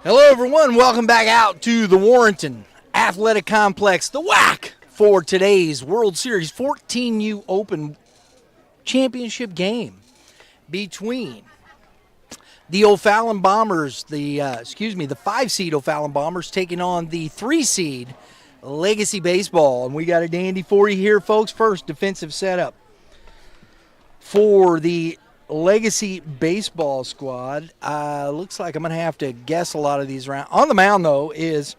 Hello, everyone. Welcome back out to the Warrenton Athletic Complex, the WAC, for today's World Series 14U Open Championship game between the O'Fallon Bombers, the 5-seed O'Fallon Bombers taking on the 3-seed Legacy Baseball. And we got a dandy for you here, folks. First, defensive setup for the Legacy Baseball squad. Looks like I'm going to have to guess a lot of these around. On the mound, though, is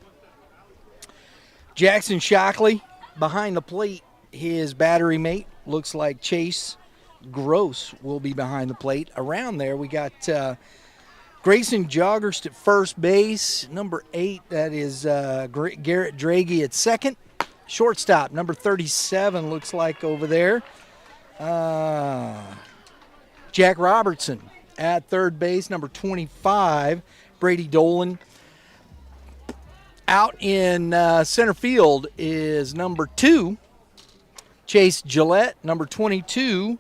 Jackson Shockley. Behind the plate, his battery mate, looks like Chase Gross, will be behind the plate. Around there, we got Grayson Joggers at first base. Number 8, that is Garrett Draghi at second. Shortstop, number 37, looks like over there. Jack Robertson at third base, number 25, Brady Dolan. Out in center field is number 2, Chase Gillette, number 22.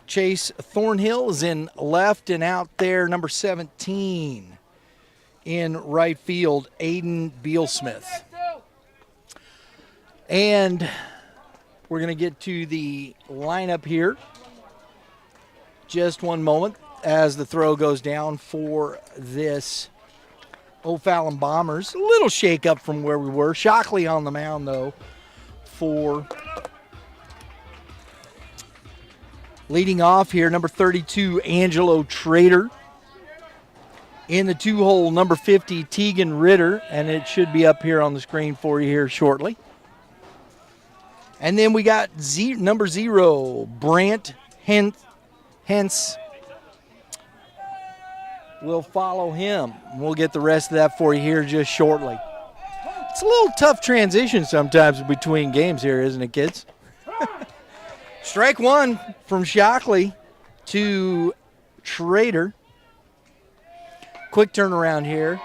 Chase Thornhill is in left, and out there, number 17 in right field, Aiden Bealsmith. And we're going to get to the lineup here. Just one moment as the throw goes down for this O'Fallon Bombers. A little shake up from where we were. Shockley on the mound, though, for leading off here, number 32, Angelo Trader. In the 2-hole, number 50, Tegan Ritter, and it should be up here on the screen for you here shortly. And then we got number 0, Brant Hence. We'll follow him. We'll get the rest of that for you here just shortly. It's a little tough transition sometimes between games here, isn't it, kids? Strike one from Shockley to Trader. Quick turnaround here.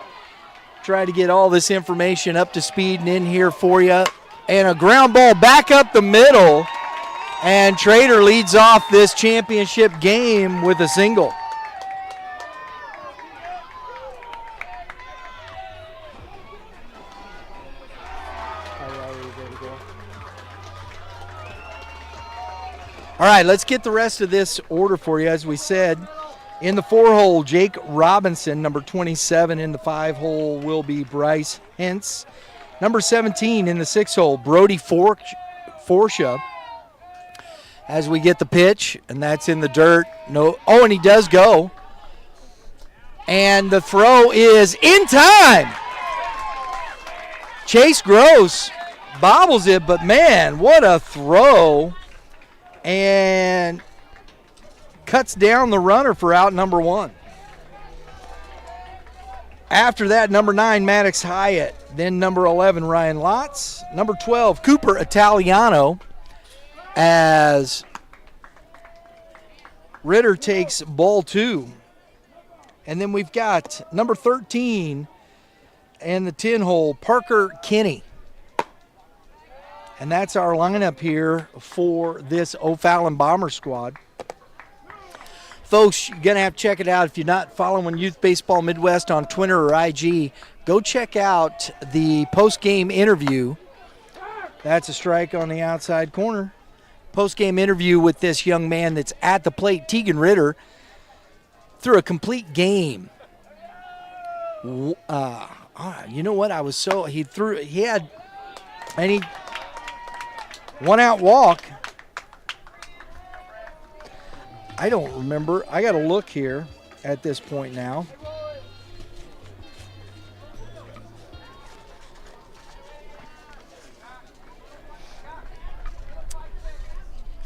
Try to get all this information up to speed and in here for you. And a ground ball back up the middle. And Trader leads off this championship game with a single. All right, let's get the rest of this order for you. As we said, in the 4-hole, Jake Robinson. Number 27 in the 5-hole will be Bryce Hentz. Number 17 in the 6-hole, Brody Forsha. As we get the pitch, and that's in the dirt. And he does go. And the throw is in time. Chase Gross bobbles it, but man, what a throw. And cuts down the runner for out number 1. After that, number 9, Maddox Hyatt. Then number 11, Ryan Lotz. Number 12, Cooper Italiano. As Ritter takes ball 2. And then we've got number 13 and the 10-hole, Parker Kinney. And that's our lineup here for this O'Fallon Bomber squad. Folks, you're going to have to check it out. If you're not following Youth Baseball Midwest on Twitter or IG, go check out the post-game interview. That's a strike on the outside corner. Post-game interview with this young man that's at the plate, Tegan Ritter, through a complete game. You know what? He had any one-out walk. I don't remember. I got to look here at this point now.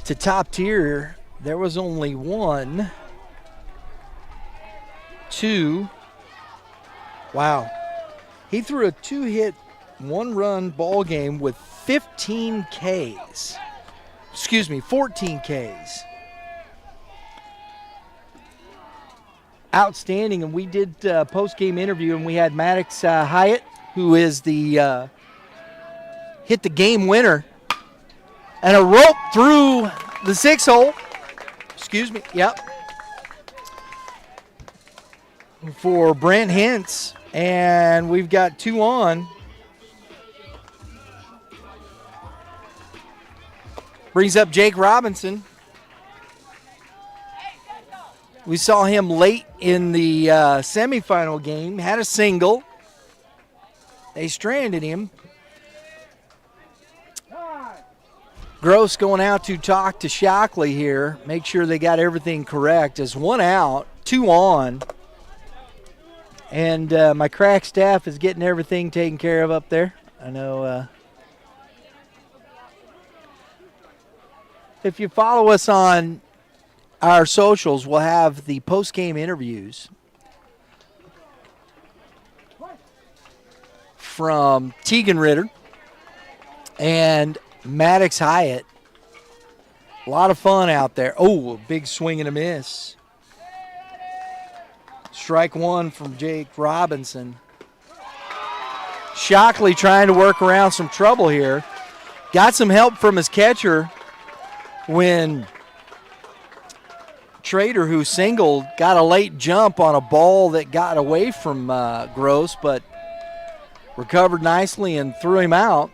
To top tier, there was only 1, 2. Wow. He threw a 2-hit, 1-run ball game with 14 Ks. Outstanding, and we did post-game interview, and we had Maddox Hyatt, who is the hit the game winner, and a rope through the 6-hole. Yep. for Brent Hintz, and we've got 2 on. Brings up Jake Robinson. We saw him late in the semifinal game, had a single. They stranded him. Gross going out to talk to Shockley here, make sure they got everything correct. As 1 out, 2 on. And my crack staff is getting everything taken care of up there. I know if you follow us on our socials, we'll have the post-game interviews from Tegan Ritter and Maddox Hyatt. A lot of fun out there. Oh, a big swing and a miss. Strike 1 from Jake Robinson. Shockley trying to work around some trouble here. Got some help from his catcher when Trader, who singled, got a late jump on a ball that got away from Gross, but recovered nicely and threw him out.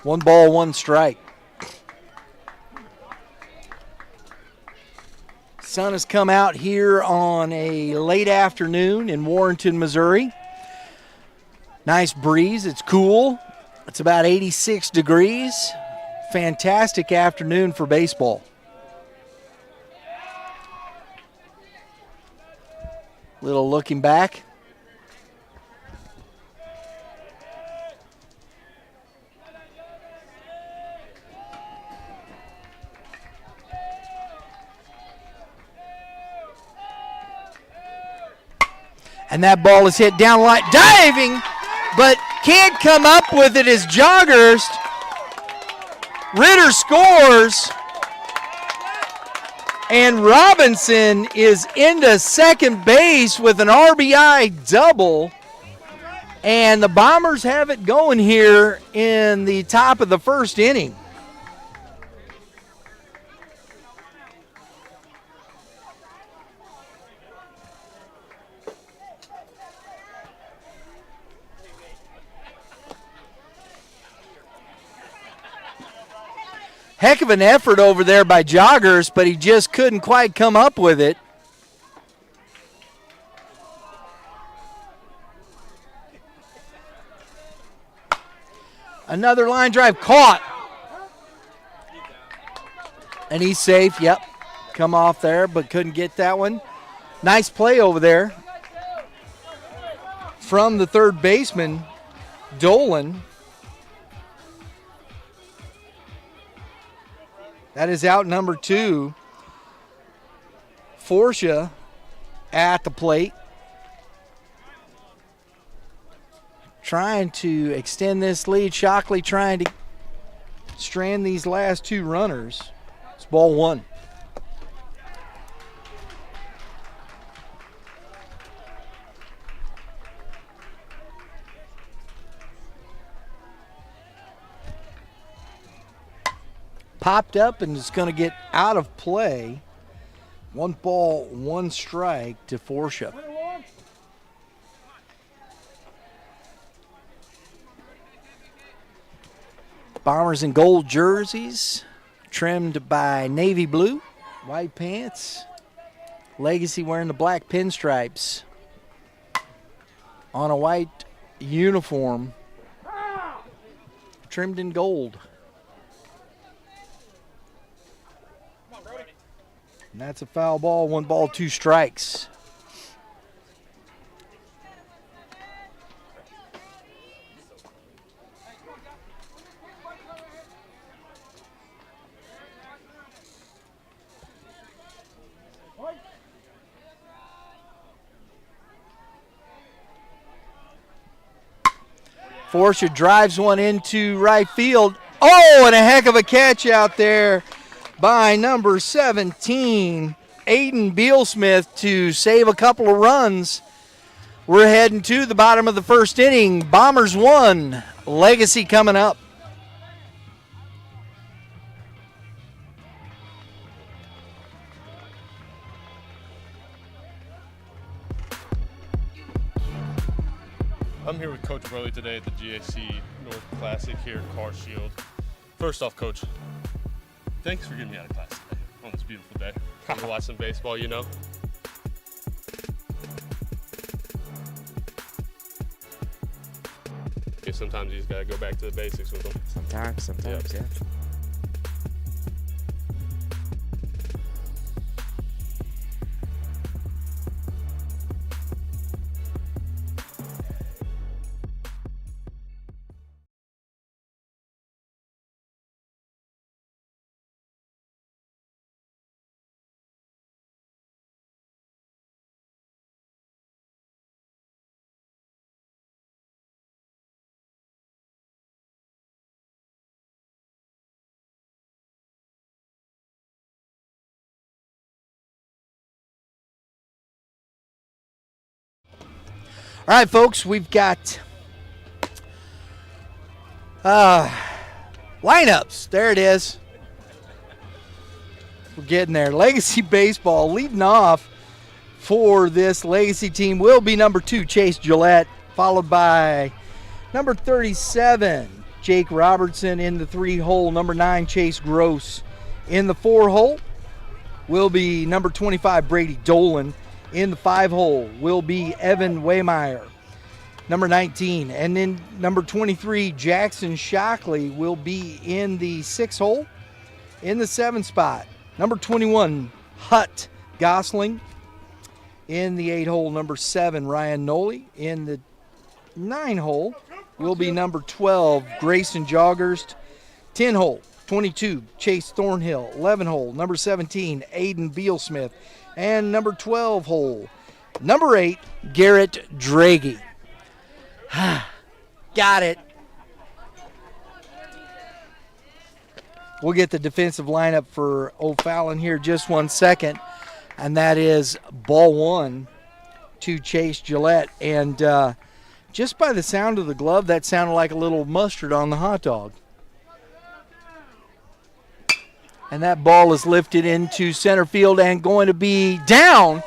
1 ball, 1 strike. Sun has come out here on a late afternoon in Warrenton, Missouri. Nice breeze. It's cool. It's about 86 degrees. Fantastic afternoon for baseball. Little looking back. And that ball is hit down line, diving, but can't come up with it as Joggers. Ritter scores, and Robinson is into second base with an RBI double. And the Bombers have it going here in the top of the first inning. Heck of an effort over there by Joggers, but he just couldn't quite come up with it. Another line drive caught. And he's safe, yep. Come off there, but couldn't get that one. Nice play over there from the third baseman, Dolan. That is out number 2. Forsha at the plate. Trying to extend this lead. Shockley trying to strand these last 2 runners. It's ball 1. Popped up and is going to get out of play. 1 ball, 1 strike to Forsha. Bombers in gold jerseys, trimmed by navy blue, white pants. Legacy wearing the black pinstripes on a white uniform, trimmed in gold. And that's a foul ball, 1 ball, 2 strikes. Forsha drives one into right field. Oh, and a heck of a catch out there by number 17, Aiden Bealsmith, to save a couple of runs. We're heading to the bottom of the first inning. Bombers 1, Legacy coming up. I'm here with Coach Burley today at the GAC North Classic here at Car Shield. First off, Coach, thanks for getting me out of class today on this beautiful day. I'm going to watch some baseball, you know. Sometimes you just got to go back to the basics with them. Sometimes, yeah. All right, folks, we've got lineups. There it is. We're getting there. Legacy Baseball leading off for this Legacy team will be number 2, Chase Gillette, followed by number 37, Jake Robertson in the 3-hole. Number 9, Chase Gross in the 4-hole. Will be number 25, Brady Dolan. In the 5-hole will be Evan Waymeyer, number 19. And then number 23, Jackson Shockley, will be in the 6-hole. In the 7 spot, number 21, Hut Gosling. In the 8-hole, number 7, Ryan Noley. In the 9-hole will be number 12, Grayson Joggers. 10-hole, 22, Chase Thornhill. 11-hole, number 17, Aiden Bealsmith. And number 12 hole, number 8, Garrett Draghi. Got it. We'll get the defensive lineup for O'Fallon here just 1 second. And that is ball 1 to Chase Gillette. And just by the sound of the glove, that sounded like a little mustard on the hot dog. And that ball is lifted into center field and going to be down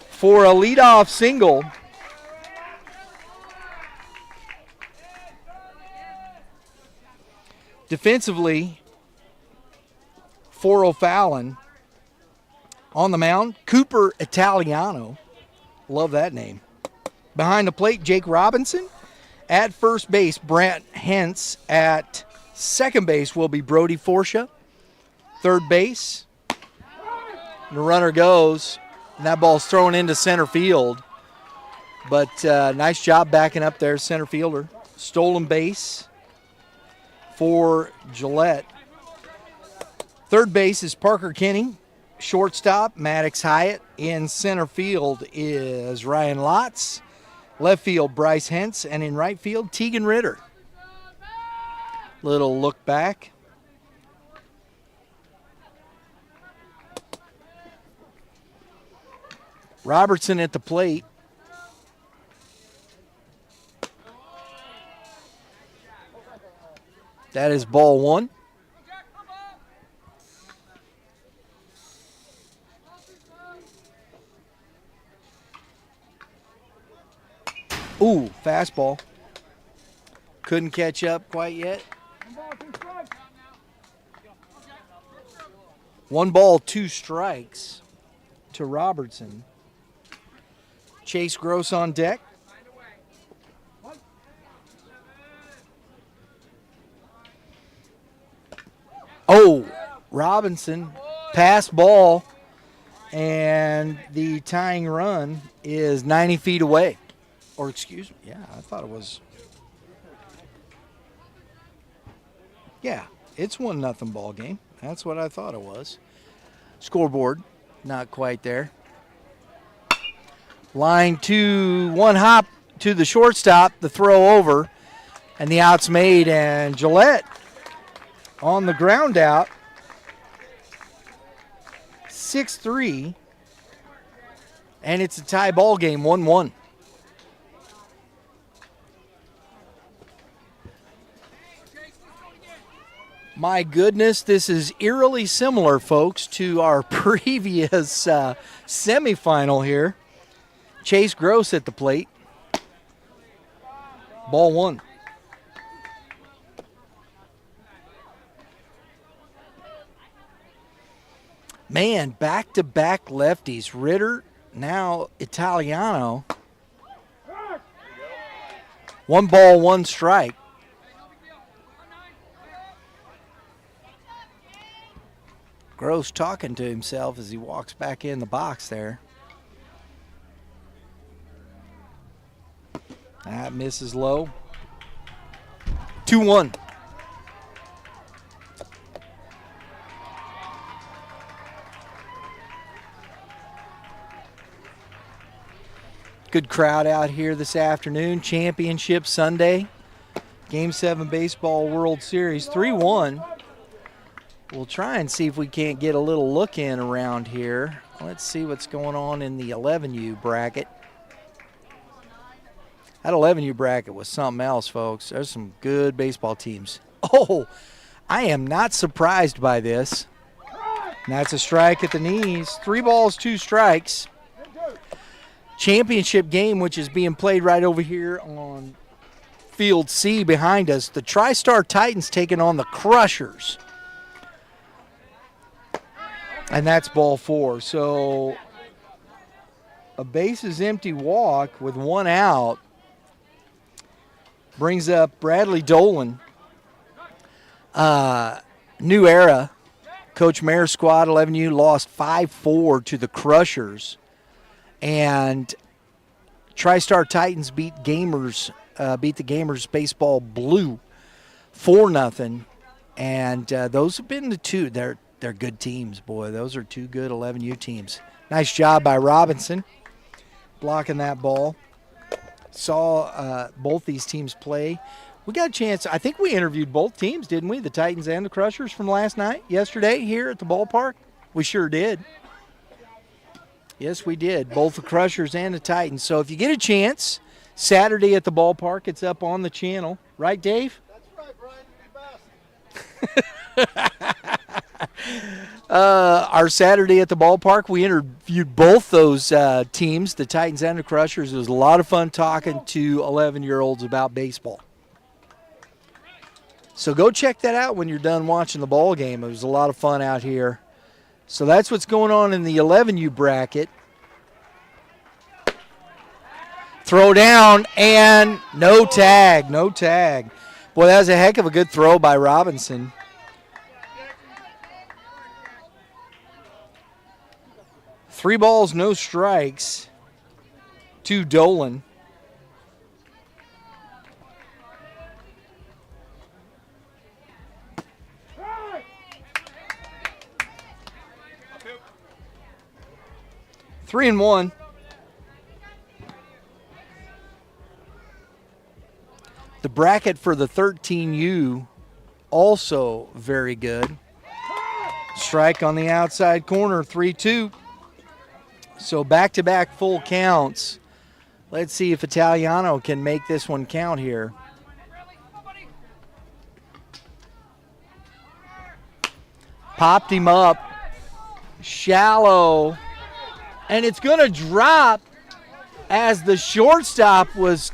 for a leadoff single. Defensively, for O'Fallon, on the mound, Cooper Italiano. Love that name. Behind the plate, Jake Robinson. At first base, Brant Hentz. At second base will be Brody Forsha. Third base, the runner goes, and that ball's thrown into center field. But nice job backing up there, center fielder. Stolen base for Gillette. Third base is Parker Kenny. Shortstop, Maddox Hyatt. In center field is Ryan Lotz. Left field, Bryce Hentz. And in right field, Tegan Ritter. Little look back. Robertson at the plate. That is ball 1. Ooh, fastball. Couldn't catch up quite yet. 1 ball, 2 strikes to Robertson. Chase Gross on deck. Oh, Robinson, pass ball, and the tying run is 90 feet away. Or excuse me, yeah, I thought it was. Yeah, it's 1-0 ball game. That's what I thought it was. Scoreboard, not quite there. Line to 1 hop to the shortstop, the throw over, and the out's made, and Gillette on the ground out. 6-3, and it's a tie ball game, 1-1. My goodness, this is eerily similar, folks, to our previous semifinal here. Chase Gross at the plate. Ball 1. Man, back-to-back lefties. Ritter, now Italiano. 1 ball, 1 strike. Gross talking to himself as he walks back in the box there. That misses low. 2-1. Good crowd out here this afternoon. Championship Sunday. Game 7 Baseball World Series. 3-1. We'll try and see if we can't get a little look in around here. Let's see what's going on in the 11U bracket. That 11U bracket was something else, folks. There's some good baseball teams. Oh, I am not surprised by this. And that's a strike at the knees. 3 balls, 2 strikes. Championship game, which is being played right over here on Field C behind us. The TriStar Titans taking on the Crushers. And that's ball 4. So a bases empty walk with 1 out brings up Bradley Dolan. New era. Coach Mayor's squad, 11U, lost 5-4 to the Crushers. And TriStar Titans beat the Gamers Baseball Blue 4-0. And those have been the two. They're good teams, boy. Those are 2 good 11U teams. Nice job by Robinson blocking that ball. Saw both these teams play. We got a chance. I think we interviewed both teams, didn't we? The Titans and the Crushers from yesterday here at the ballpark. We sure did. Yes, we did. Both the Crushers and the Titans. So if you get a chance, Saturday at the ballpark, it's up on the channel. Right, Dave? That's right, Brian. You're the best. Our Saturday at the ballpark, we interviewed both those teams, the Titans and the Crushers. It was a lot of fun talking to 11-year-olds about baseball. So go check that out when you're done watching the ball game. It was a lot of fun out here. So that's what's going on in the 11U bracket. Throw down and no tag. Boy, that was a heck of a good throw by Robinson. Three balls, no strikes to Dolan. Three and one. The bracket for the 13U also very good. Strike on the outside corner, 3-2. So back-to-back full counts. Let's see if Italiano can make this one count here. Popped him up. Shallow. And it's going to drop as the shortstop was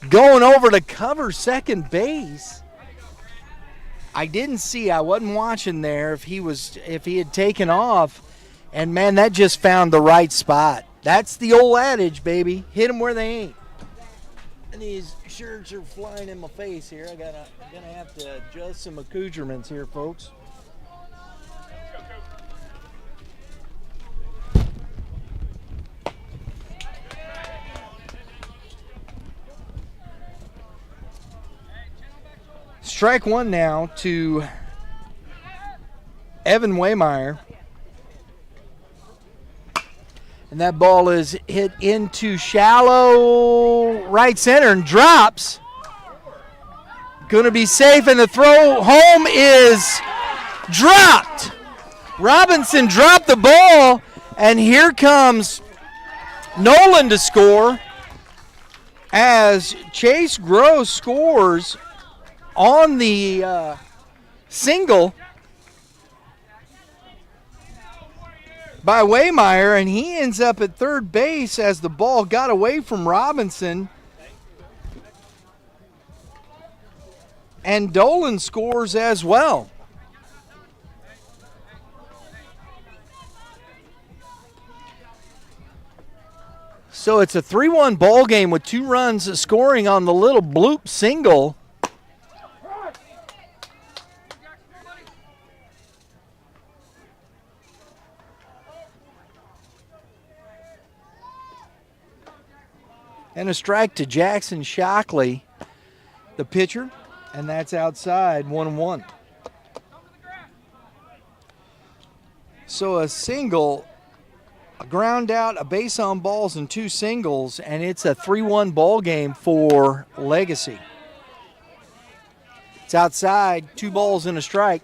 going over to cover second base. I didn't see. I wasn't watching there if he had taken off. And, man, that just found the right spot. That's the old adage, baby. Hit them where they ain't. And these shirts are flying in my face here. I'm gonna have to adjust some accoutrements here, folks. Strike one now to Evan Waymeyer. And that ball is hit into shallow right center and drops. Going to be safe, and the throw home is dropped. Robinson dropped the ball, and here comes Nolan to score as Chase Gross scores on the single by Waymeyer, and he ends up at third base as the ball got away from Robinson. And Dolan scores as well. So it's a 3-1 ball game with 2 runs scoring on the little bloop single. And a strike to Jackson Shockley, the pitcher, and that's outside 1-1. So a single, a ground out, a base on balls, and 2 singles, and it's a 3-1 ball game for Legacy. It's outside, 2 balls and a strike.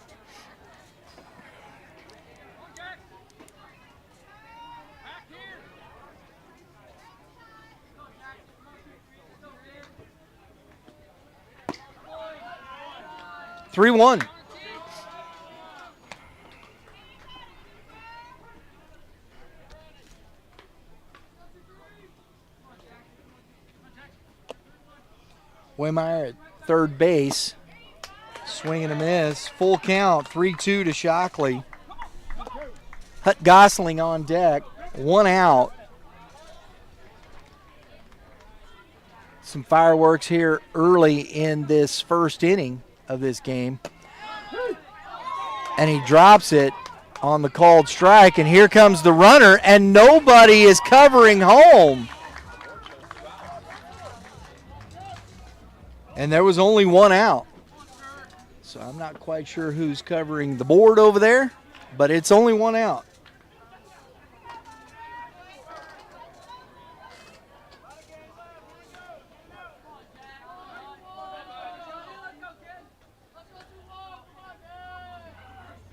Three one. Waymeyer at third base. Swing and a miss. Full count. 3-2 to Shockley. Hut Gosling on deck. 1 out. Some fireworks here early in this first inning of this game. And he drops it on the called strike, and here comes the runner, and nobody is covering home. And there was only 1 out. So I'm not quite sure who's covering the board over there, but it's only 1 out.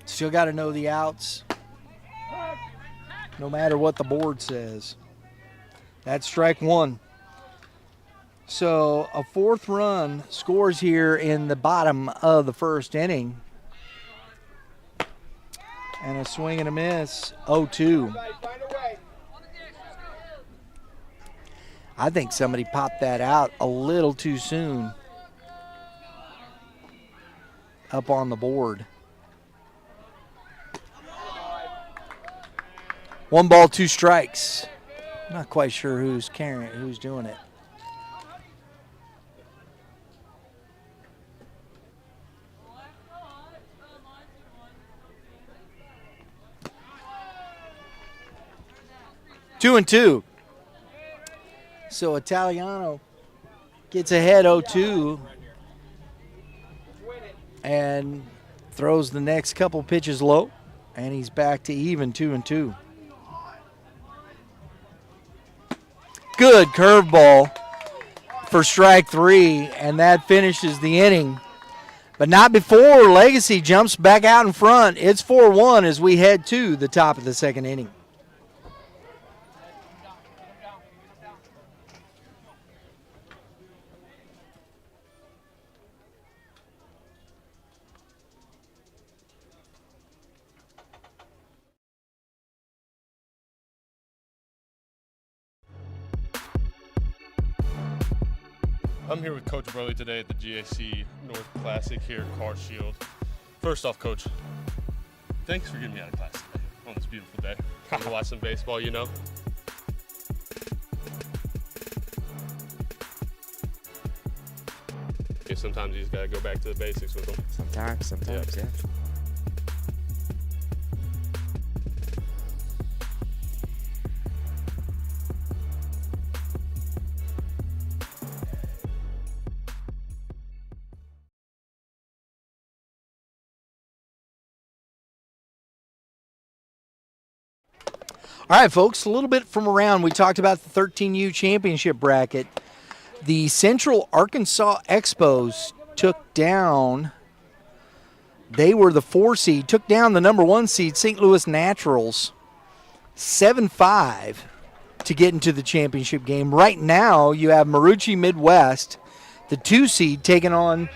Still got to know the outs, no matter what the board says. That's strike 1. So a 4th run scores here in the bottom of the first inning. And a swing and a miss, 0-2. I think somebody popped that out a little too soon up on the board. 1 ball, 2 strikes. Not quite sure who's doing it. Two and 2. So Italiano gets ahead 0-2 and throws the next couple pitches low, and he's back to even 2-2. Good curveball for strike 3, and that finishes the inning. But not before Legacy jumps back out in front. It's 4-1 as we head to the top of the second inning. I'm here with Coach Burley today at the GAC North Classic here at Car Shield. First off, Coach, thanks for getting me out of class today on this beautiful day. I'm going to watch some baseball, you know. Okay, sometimes you just got to go back to the basics with them. Sometimes, yeah. All right, folks, a little bit from around. We talked about the 13U championship bracket. The Central Arkansas Expos took down, they were the 4 seed, took down the number 1 seed, St. Louis Naturals, 7-5 to get into the championship game. Right now, you have Marucci Midwest, the 2 seed, taking on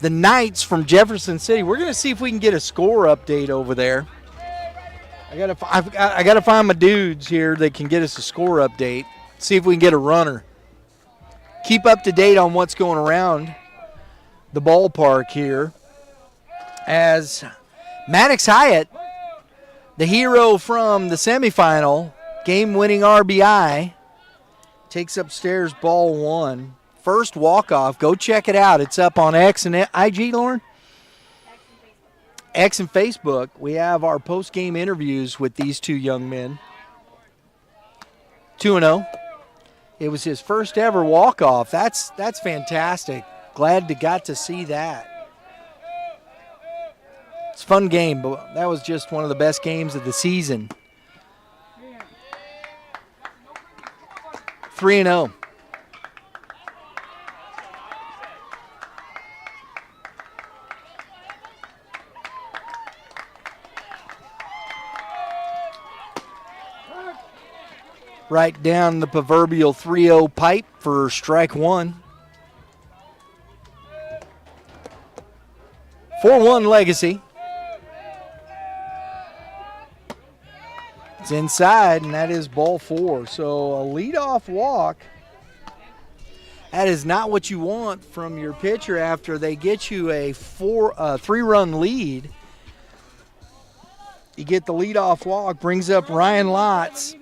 the Knights from Jefferson City. We're going to see if we can get a score update over there. I gotta find my dudes here that can get us a score update. See if we can get a runner. Keep up to date on what's going around the ballpark here as Maddox Hyatt, the hero from the semifinal, game-winning RBI, takes upstairs ball one. First walk-off. Go check it out. It's up on X and IG, Lauren? X and Facebook. We have our post-game interviews with these two young men. 2-0. It was his first ever walk-off. That's fantastic. Glad to got to see that. It's a fun game, but that was just one of the best games of the season. 3-0. Right down the proverbial 3-0 pipe for strike one. 4-1 Legacy. It's inside, and that is ball four. So a leadoff walk. That is not what you want from your pitcher after they get you a 3-run lead. You get the leadoff walk, brings up Ryan Lotz.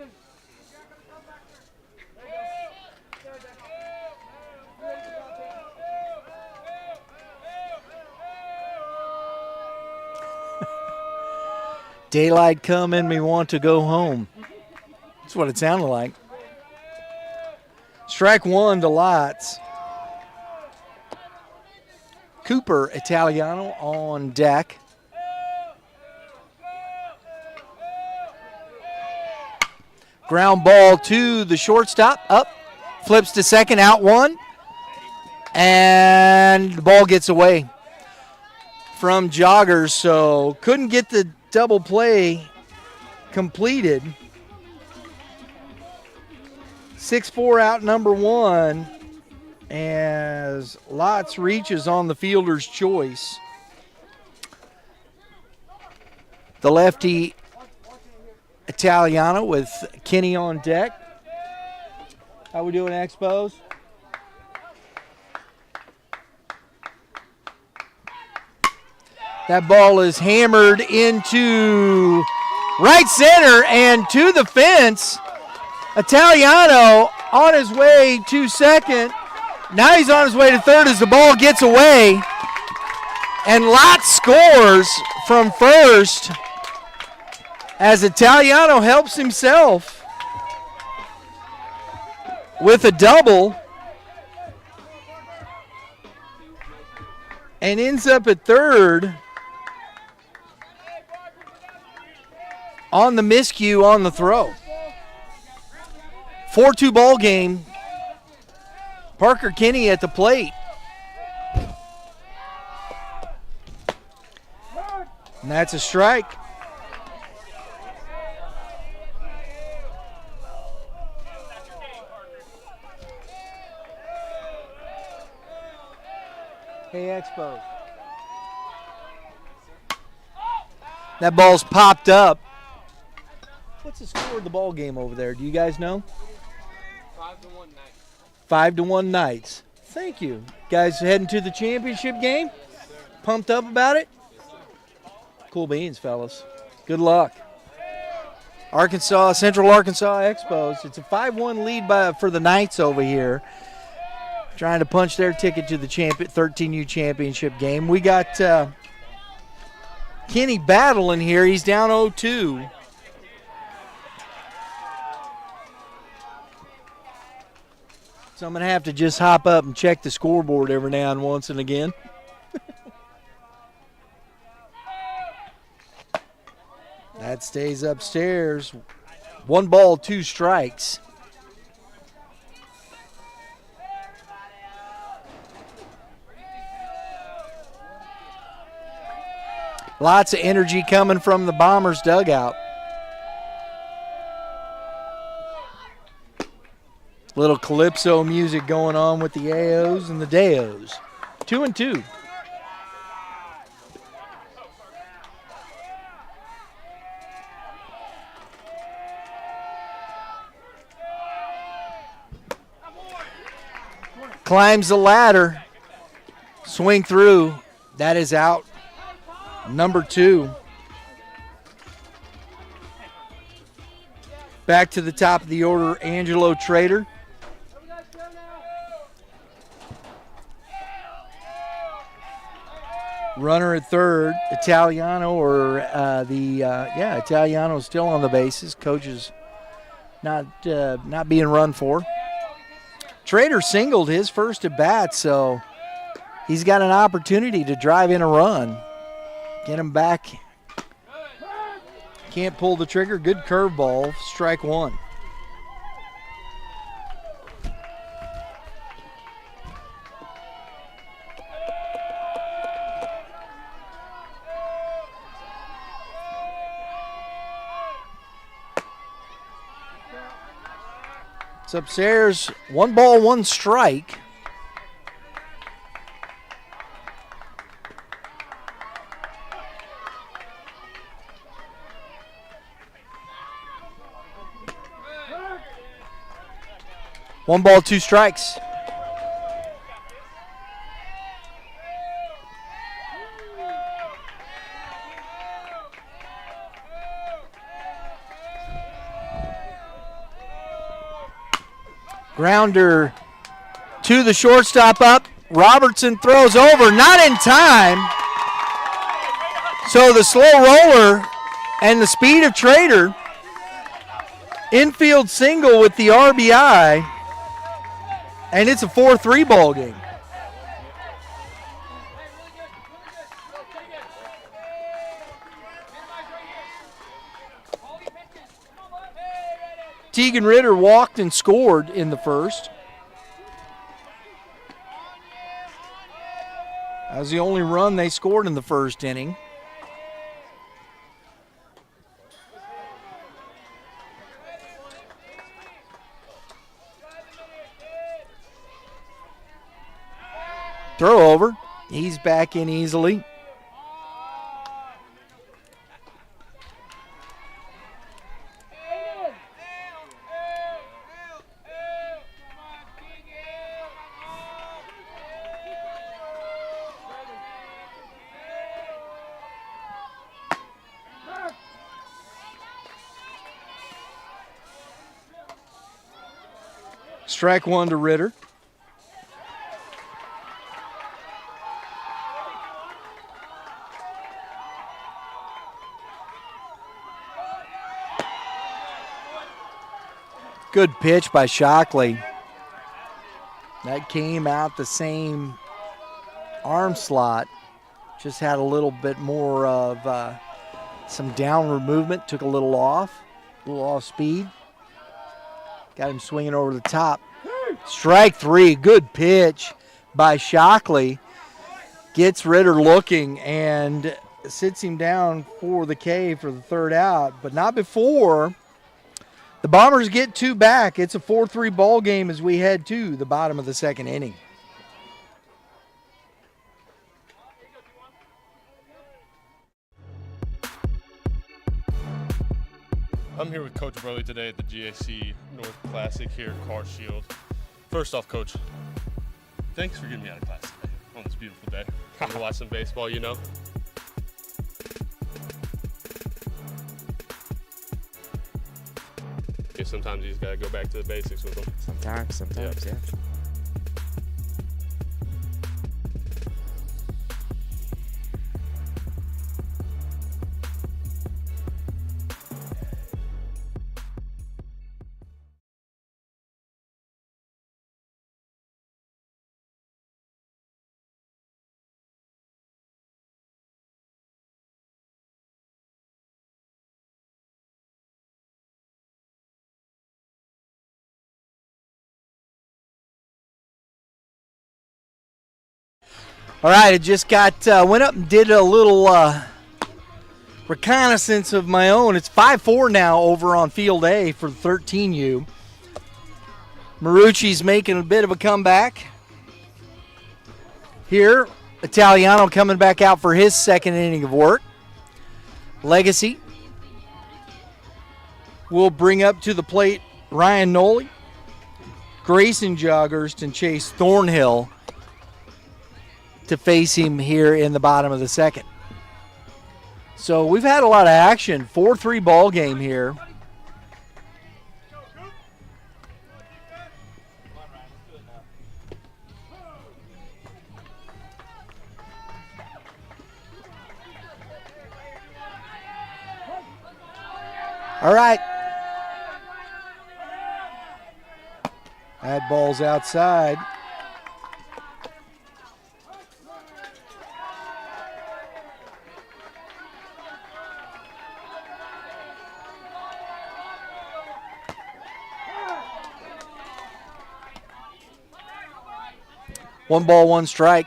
Daylight come and me want to go home. That's what it sounded like. Strike one to Lotz. Cooper Italiano on deck. Ground ball to the shortstop. Up. Flips to second. Out one. And the ball gets away from Joggers. So couldn't get the double play completed. 6-4 out number one as Lotz reaches on the fielder's choice. The lefty Italiano with Kenny on deck. How we doing, Expos? That ball is hammered into right center and to the fence. Italiano on his way to second. Now he's on his way to third as the ball gets away. And Lotz scores from first as Italiano helps himself with a double and ends up at third on the miscue on the throw. 4-2 ball game. Parker Kinney at the plate. And that's a strike. Hey, Expo. That ball's popped up. What's the score of the ball game over there? Do you guys know? 5-1 Knights. 5-1 Knights. Thank you. Guys heading to the championship game? Pumped up about it? Cool beans, fellas. Good luck. Central Arkansas Expos. It's a 5-1 lead for the Knights over here. Trying to punch their ticket to the 13U championship game. We got Kenny battling here. He's down 0-2. So I'm going to have to just hop up and check the scoreboard every now and once and again. That stays upstairs. 1 ball, 2 strikes. Lots of energy coming from the Bombers dugout. Little calypso music going on with the Aos and the Deos. 2-2. Climbs the ladder. Swing through. That is out. Number 2. Back to the top of the order, Angelo Trader. Runner at third, Italiano, Italiano still on the bases. Coach is not being run for. Trader singled his first at bat, so he's got an opportunity to drive in a run. Get him back. Can't pull the trigger. Good curveball. Strike 1. It's upstairs. 1 ball, 1 strike. One ball, 2 strikes. Grounder to the shortstop up. Robertson throws over, not in time. So the slow roller and the speed of Trader. Infield single with the RBI. And it's a 4-3 ball game. Tegan Ritter walked and scored in the first. That was the only run they scored in the first inning. Throw over. He's back in easily. Strike 1 to Ritter. Good pitch by Shockley. That came out the same arm slot. Just had a little bit more of some downward movement. Took a little off speed. Got him swinging over the top. Strike 3. Good pitch by Shockley. Gets Ritter looking and sits him down for the K for the third out, but not before. The Bombers get 2 back. It's a 4-3 ball game as we head to the bottom of the second inning. I'm here with Coach Burley today at the GAC North Classic here at Car Shield. First off, Coach, thanks for getting me out of class today on this beautiful day. I'm gonna watch some baseball, you know. Sometimes you just gotta go back to the basics with them. Sometimes, yeah. All right, I just went up and did a little reconnaissance of my own. It's 5-4 now over on Field A for 13U. Marucci's making a bit of a comeback here. Italiano coming back out for his second inning of work. Legacy will bring up to the plate Ryan Noley, Grayson Joggers, and Chase Thornhill to face him here in the bottom of the second. So we've had a lot of action. 4-3 ball game here. All right. That ball's outside. One ball, one strike.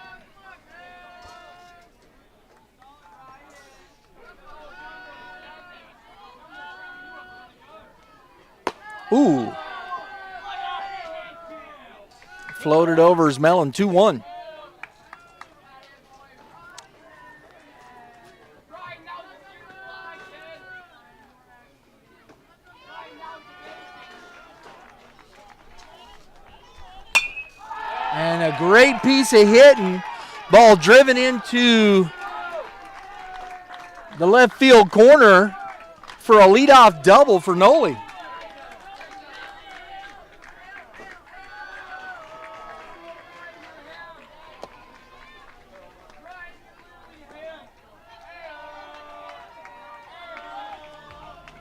Ooh. Floated over his melon, 2-1. And a great piece of hitting. Ball driven into the left field corner for a leadoff double for Noli.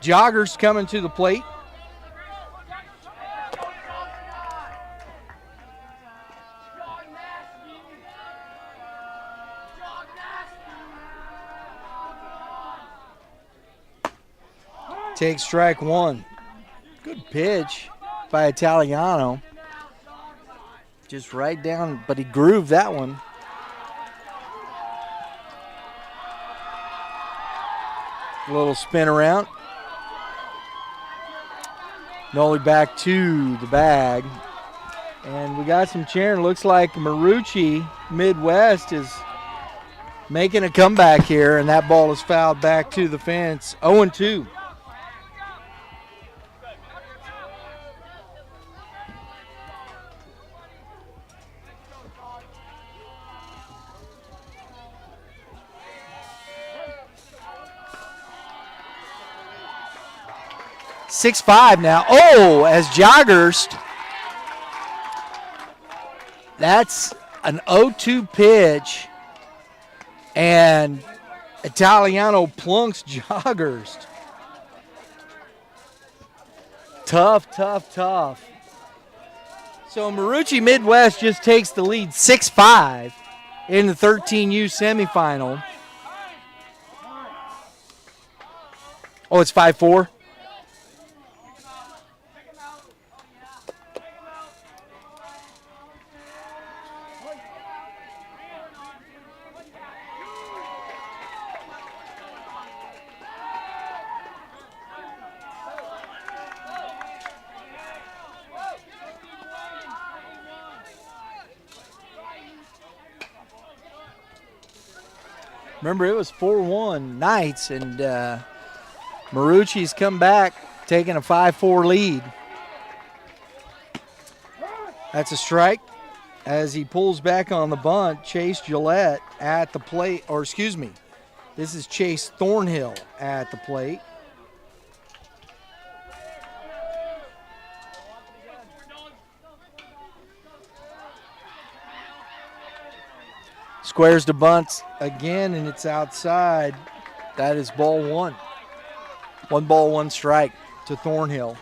Joggers coming to the plate. Takes strike one. Good pitch by Italiano. Just right down, but he grooved that one. A little spin around. Noli back to the bag. And we got some cheering. Looks like Marucci Midwest is making a comeback here, and that ball is fouled back to the fence. 0-2. Six-five now. Oh, as Joggers. That's an 0-2 pitch. And Italiano plunks Joggers. Tough. So Marucci Midwest just takes the lead 6-5 in the 13U semifinal. Oh, it's 5-4? Remember, it was 4-1 Knights, and Marucci's come back, taking a 5-4 lead. That's a strike as he pulls back on the bunt. Chase Gillette at the plate, or excuse me, this is Chase Thornhill at the plate. Squares to bunts again, and it's outside. That is ball one. 1 ball, 1 strike to Thornhill.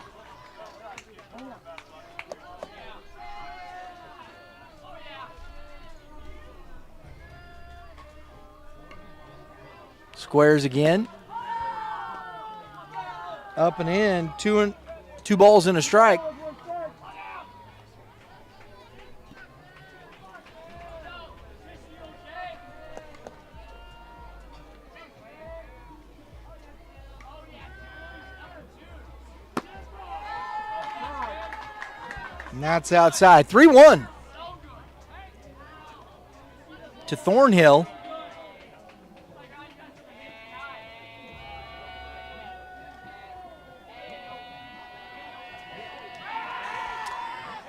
Squares again. Up and in, 2 balls and a strike. And that's outside. 3-1 to Thornhill.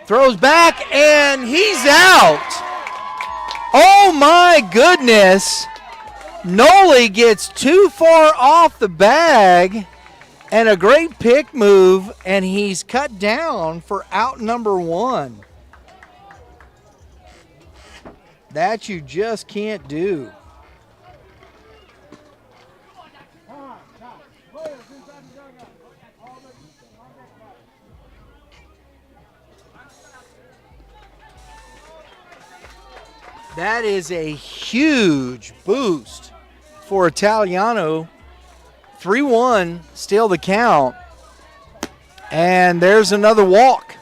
Throws back, and he's out. Oh my goodness. Noli gets too far off the bag and a great pick move, and he's cut down for out number 1. That you just can't do. That is a huge boost for Italiano. 3-1, still the count. And there's another walk.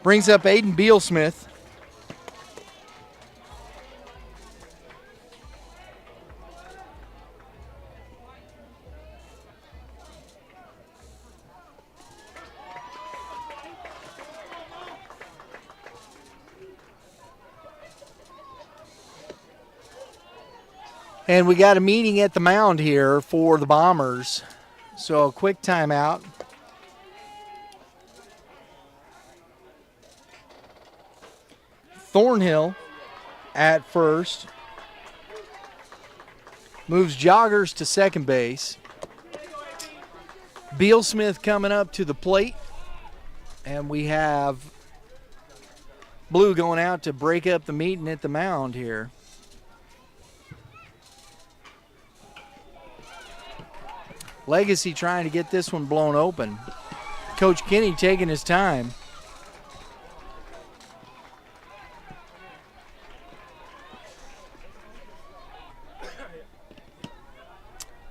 Brings up Aiden Bealsmith. And we got a meeting at the mound here for the Bombers. So a quick timeout. Thornhill at first. Moves Joggers to second base. Bealsmith coming up to the plate. And we have Blue going out to break up the meeting at the mound here. Legacy trying to get this one blown open. Coach Kinney taking his time.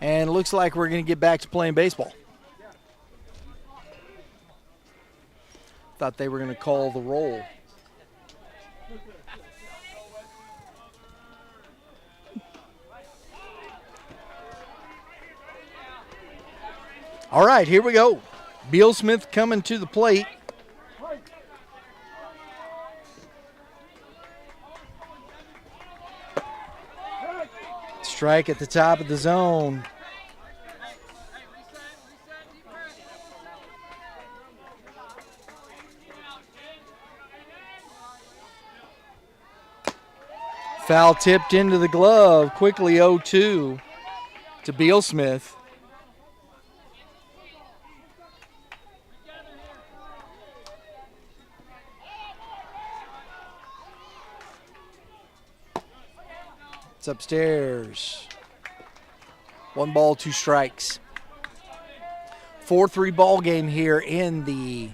And it looks like we're going to get back to playing baseball. Thought they were going to call the roll. All right, here we go. Bealsmith coming to the plate. Strike at the top of the zone. Foul tipped into the glove. Quickly 0-2 to Bealsmith. It's upstairs. 1 ball, 2 strikes. 4-3 ball game here in the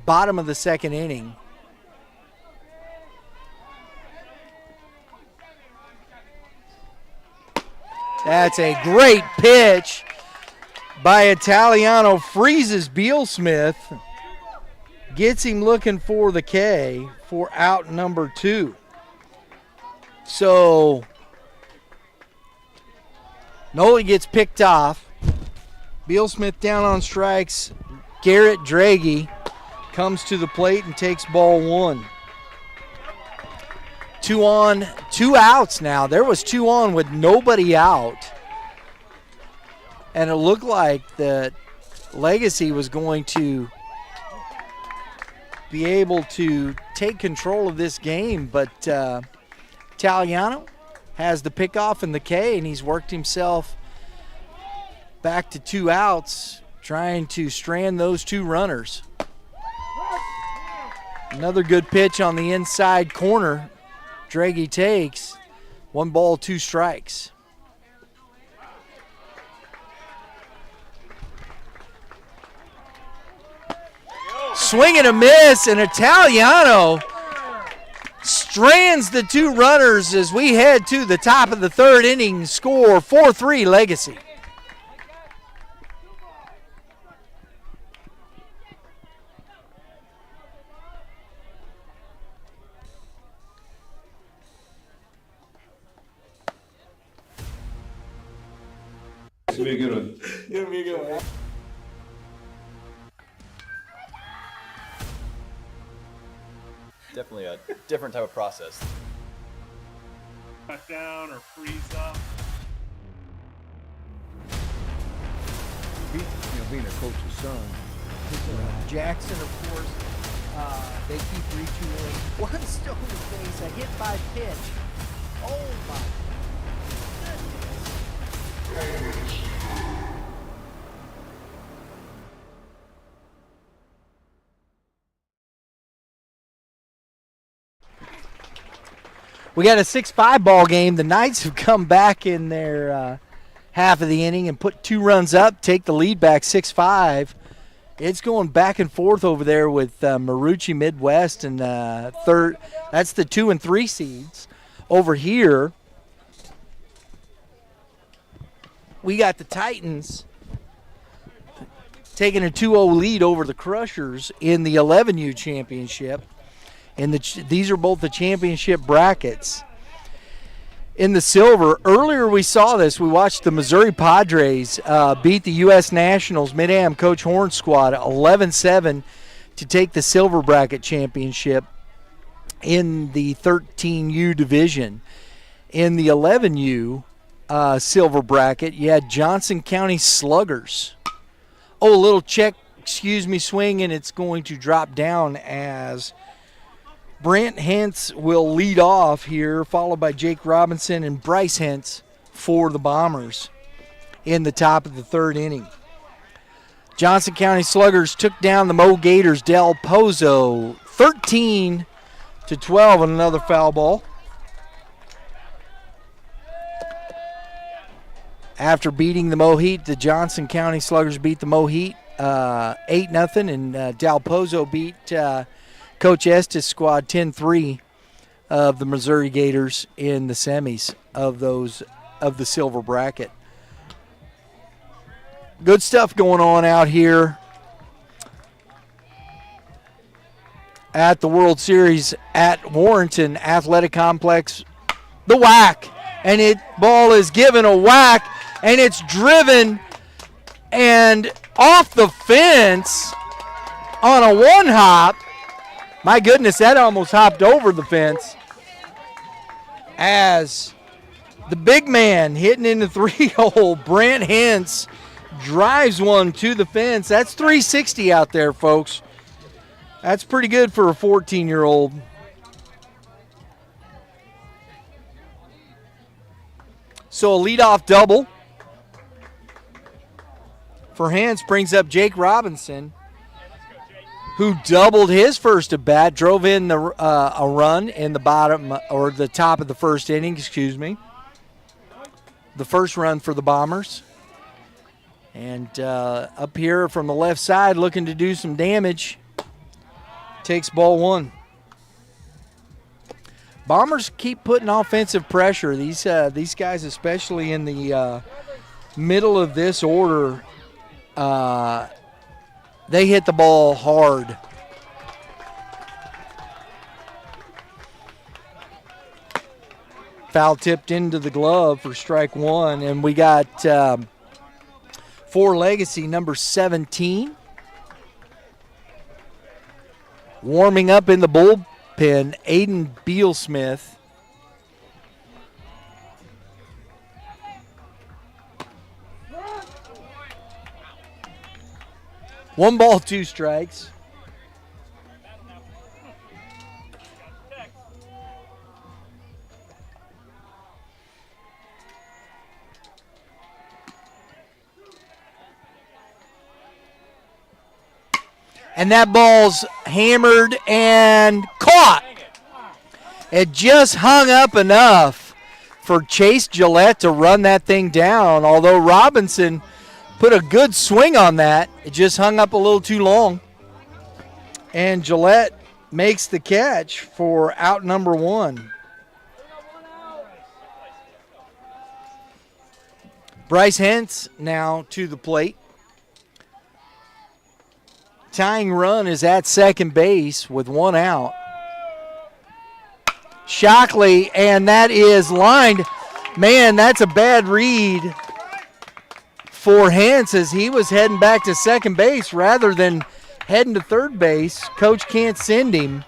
bottom of the second inning. That's a great pitch by Italiano. Freezes Bealsmith. Gets him looking for the K for out number 2. So Noli gets picked off. Bealsmith down on strikes. Garrett Draghi comes to the plate and takes ball 1. 2 on, 2 outs now. There was 2 on with nobody out. And it looked like that Legacy was going to be able to take control of this game, but Italiano has the pickoff and the K, and he's worked himself back to 2 outs, trying to strand those 2 runners. Another good pitch on the inside corner. Draghi takes. 1 ball, 2 strikes. Swing and a miss, and Italiano strands the 2 runners as we head to the top of the 3rd inning. Score 4-3 Legacy. It's gonna be a good one. Give me a good one. Definitely a different type of process. Cut down or freeze up. being a coach's son. Jackson, of course, they keep retooling. One stone to face, a hit by pitch. Oh my goodness. We got a 6-5 ball game. The Knights have come back in their half of the inning and put 2 runs up, take the lead back 6-5. It's going back and forth over there with Marucci Midwest and third. That's the 2 and 3 seeds. Over here, we got the Titans taking a 2-0 lead over the Crushers in the 11U championship. And these are both the championship brackets. In the silver, earlier we saw this. We watched the Missouri Padres beat the U.S. Nationals Mid-Am Coach Horn squad 11-7 to take the silver bracket championship in the 13U division. In the 11U silver bracket, you had Johnson County Sluggers. Oh, a little check, swing, and it's going to drop down as Brant Hentz will lead off here, followed by Jake Robinson and Bryce Hentz for the Bombers in the top of the 3rd inning. Johnson County Sluggers took down the Mo Gators Del Pozo 13-12 on another foul ball. After beating the Mo Heat, the Johnson County Sluggers beat the Mo Heat 8-0, and Del Pozo beat Coach Estes' squad 10-3 of the Missouri Gators in the semis of the silver bracket. Good stuff going on out here at the World Series at Warrenton Athletic Complex. The whack, and ball is given a whack, and it's driven and off the fence on a one-hop. My goodness, that almost hopped over the fence as the big man hitting in the 3-hole, Brant Hentz, drives one to the fence. That's 360 out there, folks. That's pretty good for a 14-year-old. So a leadoff double for Hentz brings up Jake Robinson, who doubled his first at bat, drove in a run in the bottom or the top of the 1st inning, the first run for the Bombers. And up here from the left side, looking to do some damage, takes ball 1. Bombers keep putting offensive pressure. These guys, especially in the middle of this order, they hit the ball hard. Foul tipped into the glove for strike 1, and we got for Legacy number 17 warming up in the bullpen, Aiden Bealsmith. One ball, 2 strikes. And that ball's hammered and caught. It just hung up enough for Chase Gillette to run that thing down, although Robinson put a good swing on that. It just hung up a little too long. And Gillette makes the catch for out number 1. Bryce Hentz now to the plate. Tying run is at second base with 1 out. Shockley, and that is lined. Man, that's a bad read for Hentz as he was heading back to second base rather than heading to third base. Coach can't send him.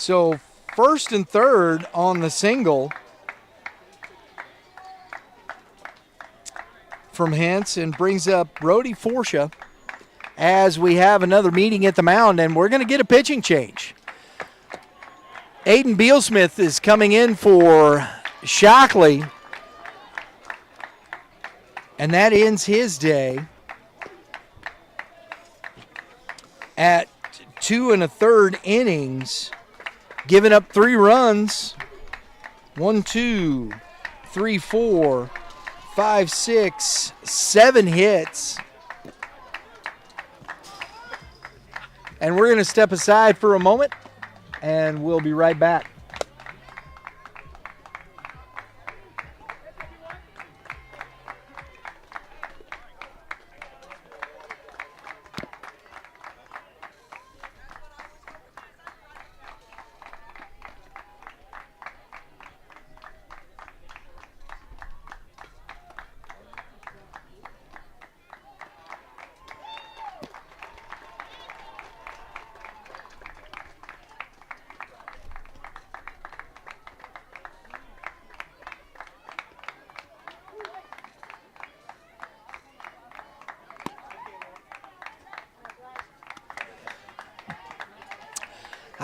So 1st and 3rd on the single from Hintz and brings up Brody Forsha as we have another meeting at the mound, and we're going to get a pitching change. Aiden Bealsmith is coming in for Shockley, and that ends his day at 2 1/3 innings, giving up 3 runs. 1, 2, 3, 4, 5, 6, 7 hits. And we're going to step aside for a moment, and we'll be right back.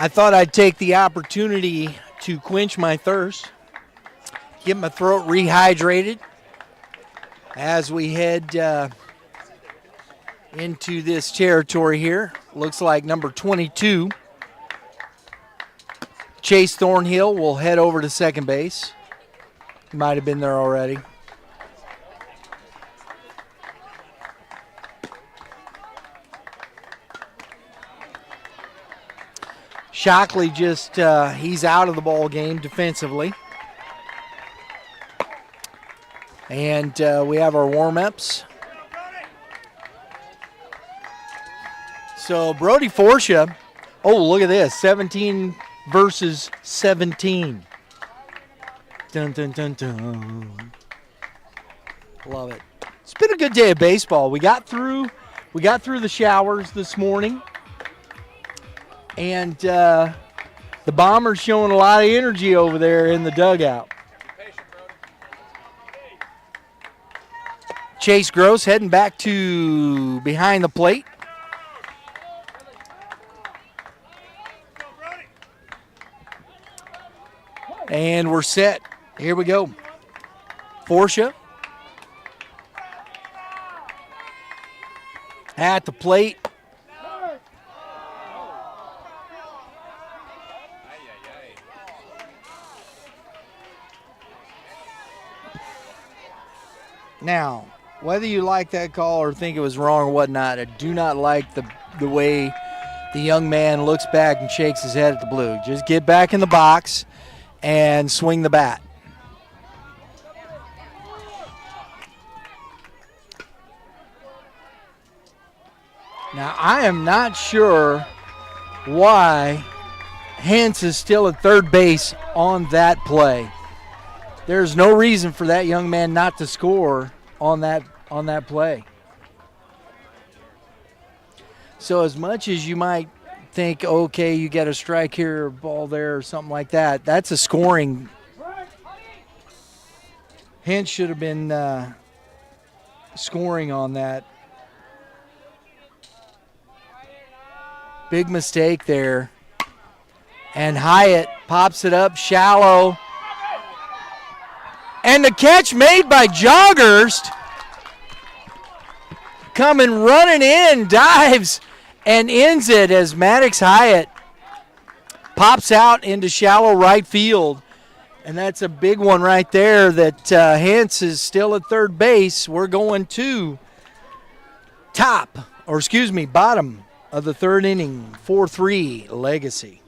I thought I'd take the opportunity to quench my thirst, get my throat rehydrated as we head into this territory here. Looks like number 22, Chase Thornhill, will head over to second base. He might have been there already. Shockley just, he's out of the ball game defensively. And we have our warm-ups. So Brody Forsha, oh, look at this, 17 versus 17. Dun, dun, dun, dun. Love it. It's been a good day of baseball. We got through the showers this morning. And the Bombers showing a lot of energy over there in the dugout. Chase Gross heading back to behind the plate. And we're set. Here we go. Forsha at the plate. Now, whether you like that call or think it was wrong or whatnot, I do not like the way the young man looks back and shakes his head at the blue. Just get back in the box and swing the bat. Now, I am not sure why Hintz is still at third base on that play. There's no reason for that young man not to score on that play. So as much as you might think, okay, you get a strike here, a ball there, or something like that, that's a scoring. Hintz should have been scoring on that. Big mistake there. And Hyatt pops it up shallow. And the catch made by Joggers, coming running in, dives, and ends it as Maddox Hyatt pops out into shallow right field. And that's a big one right there that Hintz is still at third base. We're going to bottom of the third inning, 4-3 Legacy.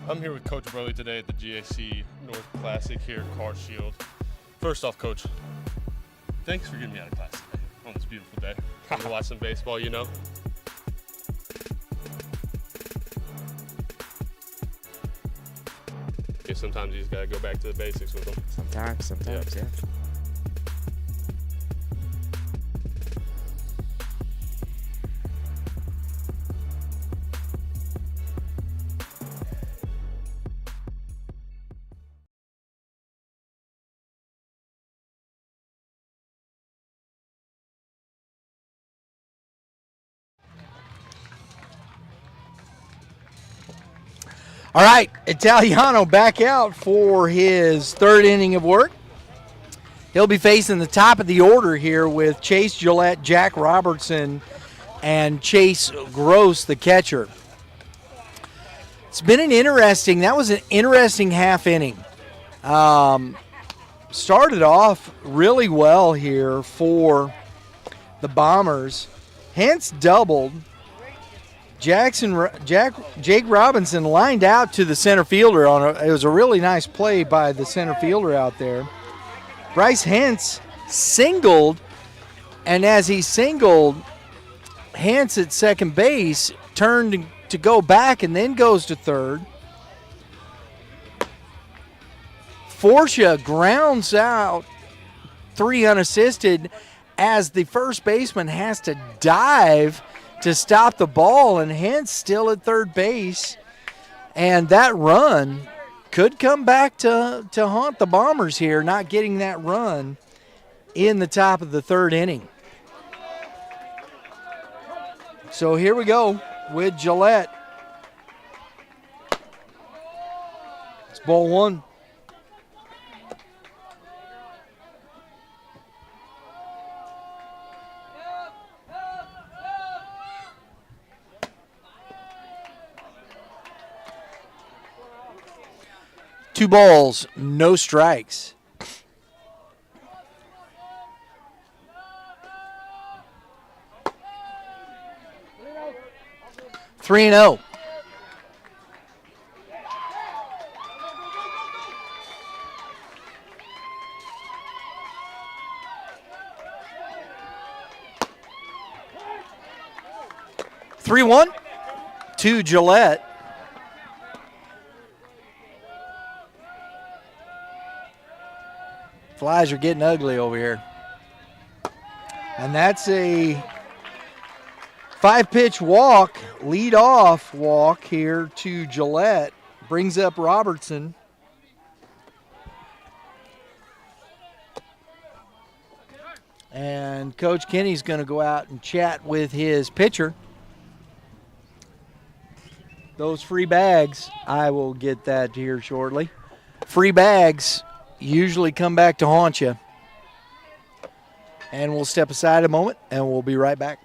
I'm here with Coach Burley today at the GAC North Classic here at Car Shield. First off, Coach, thanks for getting me out of class today on this beautiful day. I'm going to watch some baseball, you know. Okay, sometimes you just got to go back to the basics with them. Sometimes, yeah. All right, Italiano back out for his third inning of work. He'll be facing the top of the order here with Chase Gillette, Jack Robertson, and Chase Gross, the catcher. It's been that was an interesting half inning. Started off really well here for the Bombers. Hence doubled. Jake Robinson lined out to the center fielder it was a really nice play by the center fielder out there. Bryce Hentz singled, and as he singled, Hentz at second base turned to go back and then goes to third. Forsha grounds out 3 unassisted as the first baseman has to dive to stop the ball, and Hentz still at third base. And that run could come back to haunt the Bombers here, not getting that run in the top of the third inning. So here we go with Gillette. It's ball 1. Two balls, no strikes. Three and 0. Three one to Gillette. Flies are getting ugly over here. And that's a 5-pitch walk, lead-off walk here to Gillette. Brings up Robertson. And Coach Kenny's going to go out and chat with his pitcher. Those free bags, I will get that here shortly. Free bags usually come back to haunt you. And we'll step aside a moment, and we'll be right back.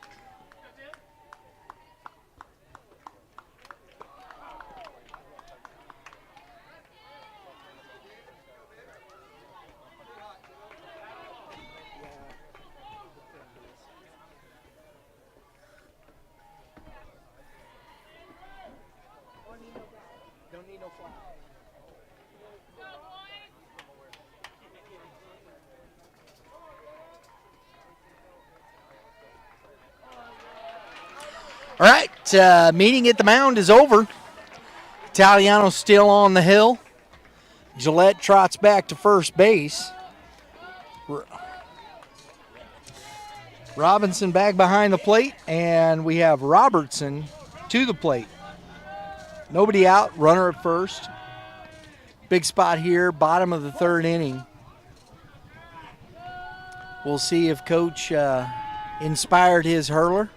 All right, meeting at the mound is over. Italiano still on the hill. Gillette trots back to first base. Robinson back behind the plate, and we have Robertson to the plate. Nobody out, runner at first. Big spot here, bottom of the third inning. We'll see if Coach inspired his hurler.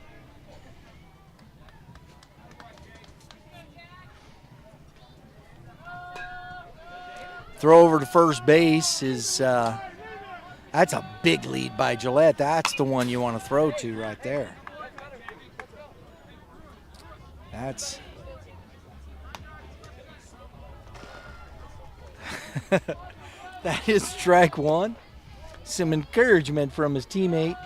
Throw over to first base is that's a big lead by Gillette. That's the one you want to throw to right there. That is strike one. Some encouragement from his teammate.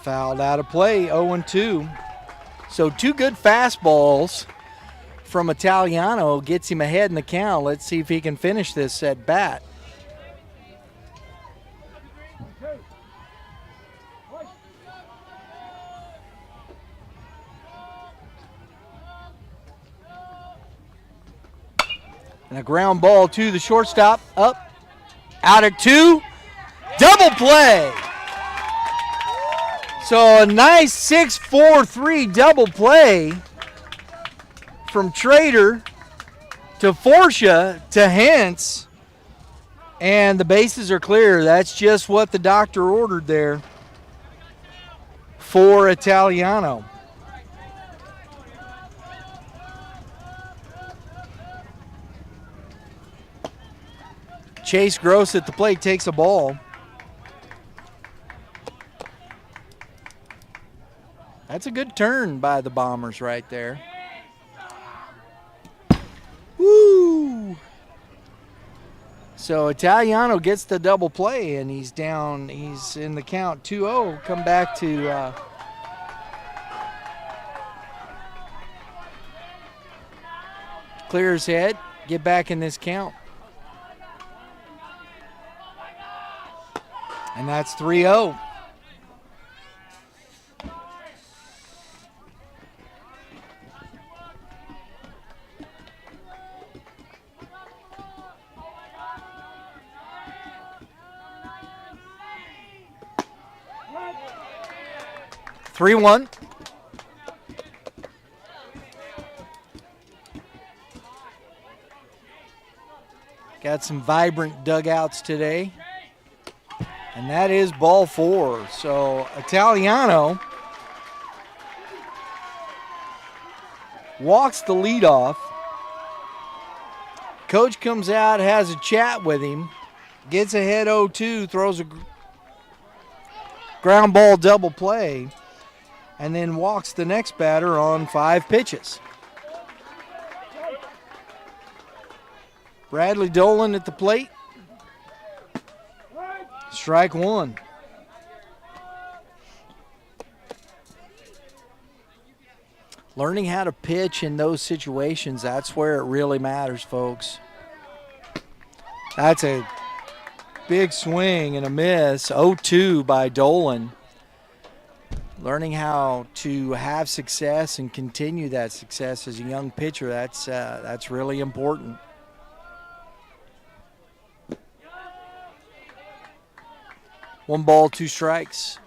Fouled out of play, 0-2. So 2 good fastballs from Italiano gets him ahead in the count. Let's see if he can finish this at bat. And a ground ball to the shortstop. Up, out at 2. Double play. So a nice 6-4-3 double play from Trader to Forsha to Hentz. And the bases are clear. That's just what the doctor ordered there for Italiano. Chase Gross at the plate takes a ball. That's a good turn by the Bombers right there. Woo! So Italiano gets the double play, and he's down. He's in the count 2-0. Come back to clear his head, get back in this count. And that's 3-0. Three one. Got some vibrant dugouts today. And that is ball 4. So Italiano walks the leadoff. Coach comes out, has a chat with him, gets ahead 0-2, throws a ground ball double play, and then walks the next batter on 5 pitches. Bradley Dolan at the plate. Strike 1. Learning how to pitch in those situations, that's where it really matters, folks. That's a big swing and a miss. 0-2 by Dolan. Learning how to have success and continue that success as a young pitcher, that's really important. One ball, 2 strikes.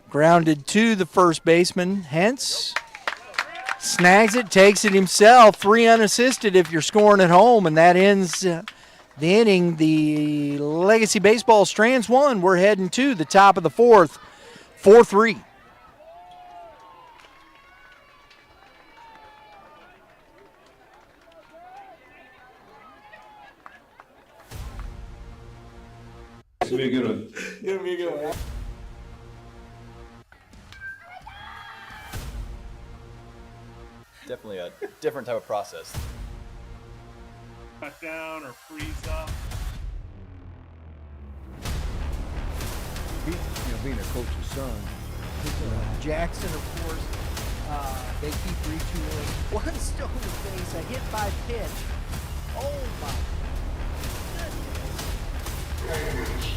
Grounded to the first baseman, Hence snags it, takes it himself, 3 unassisted if you're scoring at home, and that ends the inning. The Legacy Baseball Strands 1. We're heading to the top of the 4th, 4-3. It's gonna be a good one. Gonna be a good one. Definitely a different type of process. Cut down or freeze up. Being a coach's son. Jackson, of course, they keep retooling. One stone base, a hit by pitch. Oh my goodness.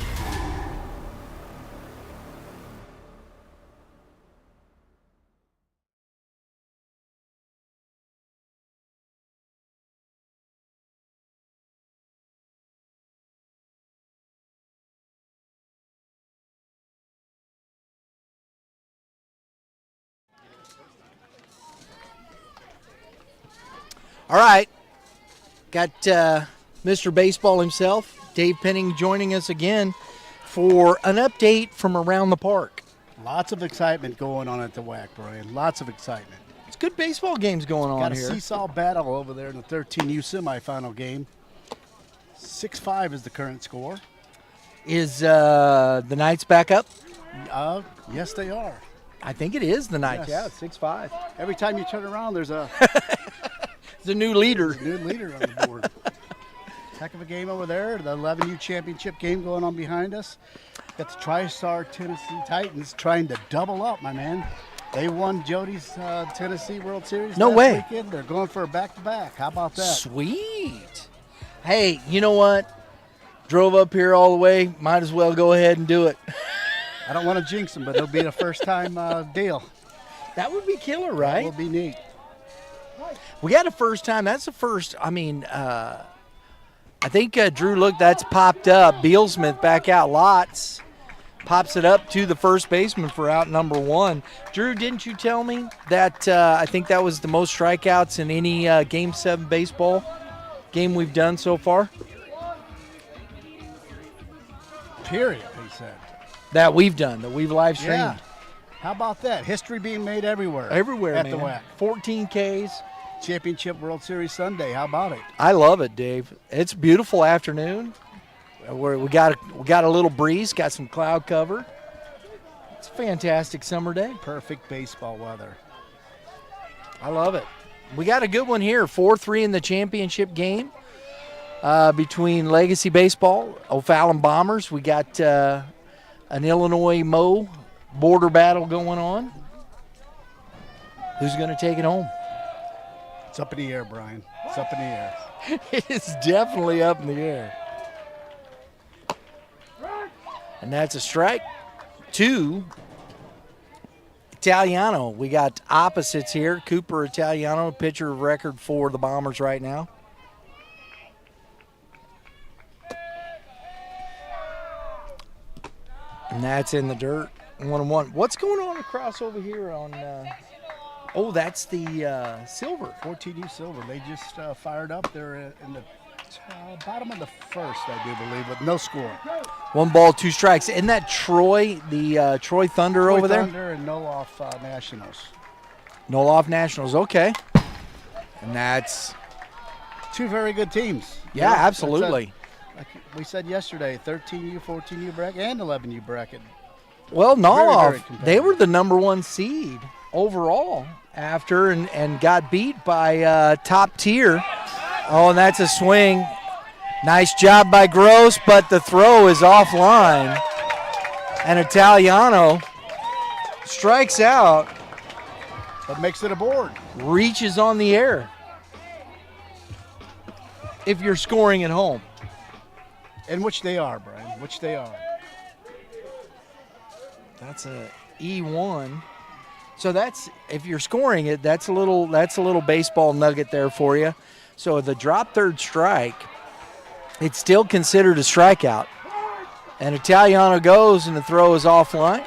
All right, got Mr. Baseball himself, Dave Penning, joining us again for an update from around the park. Lots of excitement going on at the WAC, Brian. Lots of excitement. It's good baseball games going on Got here. a seesaw battle over there in the 13U semifinal game. 6-5 is the current score. Is the Knights back up? Yes, they are. I think it is the Knights. Yes. Yeah, 6-5. Every time you turn around, there's a The new leader. new leader on the board. Heck of a game over there. The 11U championship game going on behind us. Got the TriStar Tennessee Titans trying to double up, my man. They won Jody's Tennessee World Series No last way. weekend. They're going for a back-to-back. How about that? Sweet. Hey, you know what? Drove up here all the way. Might as well go ahead and do it. I don't want to jinx them, but it'll be a first-time deal. That would be killer, That right? will be neat. We got a first time. That's the first. I mean, I think Drew, look, that's popped up. Bealsmith back out lots. Pops it up to the first baseman for out number 1. Drew, didn't you tell me that I think that was the most strikeouts in any Game 7 baseball game we've done so far? Period, he said. that we've done, that we've live streamed. Yeah. How about that? History being made everywhere. Everywhere, at man. the WAC. 14 Ks. Championship World Series Sunday. How about it? I love it, Dave. It's a beautiful afternoon. We got a little breeze, got some cloud cover. It's a fantastic summer day. Perfect baseball weather. I love it. We got a good one here, 4-3 in the championship game between Legacy Baseball, O'Fallon Bombers. We got an Illinois Mo border battle going on. Who's going to take it home? It's up in the air, Brian. It's up in the air. It's definitely up in the air. And that's a strike. 2. Italiano. We got opposites here. Cooper Italiano, pitcher of record for the Bombers right now. And that's in the dirt. 1-1. What's going on across over here on oh, that's the Silver. 14U Silver. They just fired up. They're in the bottom of the first, I do believe, with no score. 1 ball, 2 strikes. Isn't that Troy, the Troy Thunder over there? Thunder and Noloff Nationals. Noloff Nationals, okay. And that's, 2 very good teams. yeah, absolutely. Like we said yesterday, 13U, 14U bracket, and 11U bracket. Well, very Noloff, competitive. they were the number 1 seed overall after and got beat by top tier. Oh, and that's a swing. Nice job by Gross, but the throw is offline. And Italiano strikes out, But makes it a board. reaches on the air. If you're scoring at home. And which they are, Brian, which they are. That's a E1. So that's, if you're scoring it, that's a little baseball nugget there for you. So the drop third strike, it's still considered a strikeout. And Italiano goes and the throw is offline.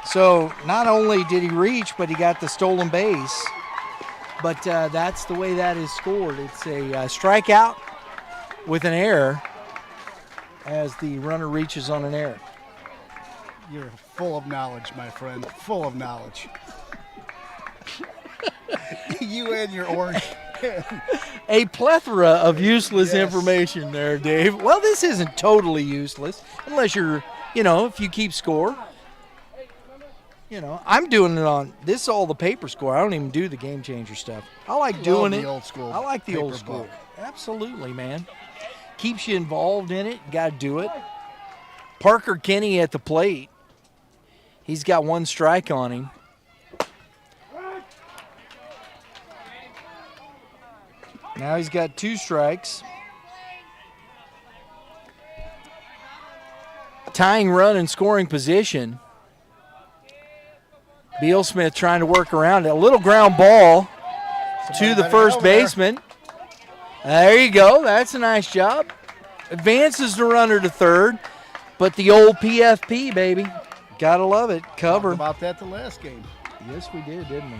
So not only did he reach, but he got the stolen base. But that's the way that is scored. It's a strikeout with an error as the runner reaches on an error. You're full of knowledge, my friend. Full of knowledge. You and your orange. A plethora of useless Yes. information there, Dave. Well, this isn't totally useless unless you're, if you keep score. I'm doing it on, this is all the paper score. I don't even do the game changer stuff. I like doing the it. old school I like the old paper school. book. Absolutely, man. Keeps you involved in it. Got to do it. Parker Kenny at the plate. He's got 1 strike on him. Now he's got 2 strikes. Tying run in scoring position. Beal Smith trying to work around it. A little ground ball to the first baseman. There you go. That's a nice job. Advances the runner to third. But the old PFP, baby. Gotta love it. Cover. Talked about that the last game. Yes, we did, didn't we?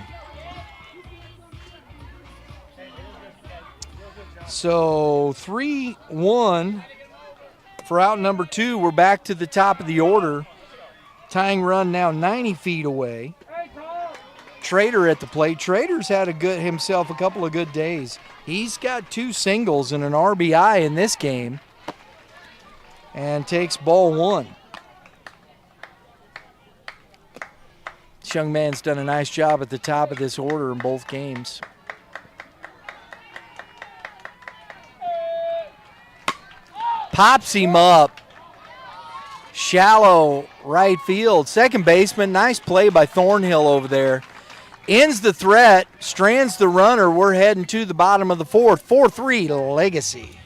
So 3-1 for out number 2. We're back to the top of the order. Tying run now 90 feet away. Trader at the plate. Trader's had himself a couple of good days. He's got 2 singles and an RBI in this game. And takes ball 1. This young man's done a nice job at the top of this order in both games. Pops him up. Shallow right field. Second baseman, nice play by Thornhill over there. Ends the threat, strands the runner. We're heading to the bottom of the 4th. 4-3 Legacy.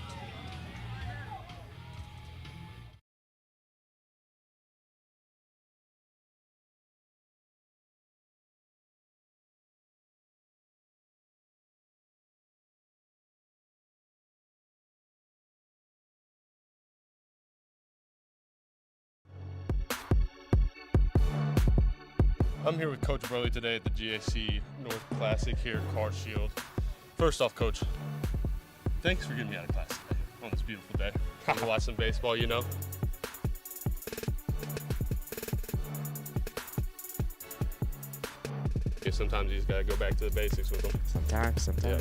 I'm here with Coach Burley today at the GAC North Classic here at Car Shield. First off, Coach, thanks for getting me out of class today on this beautiful day. I'm gonna watch some baseball, sometimes you just got to go back to the basics with them. Sometimes, yeah.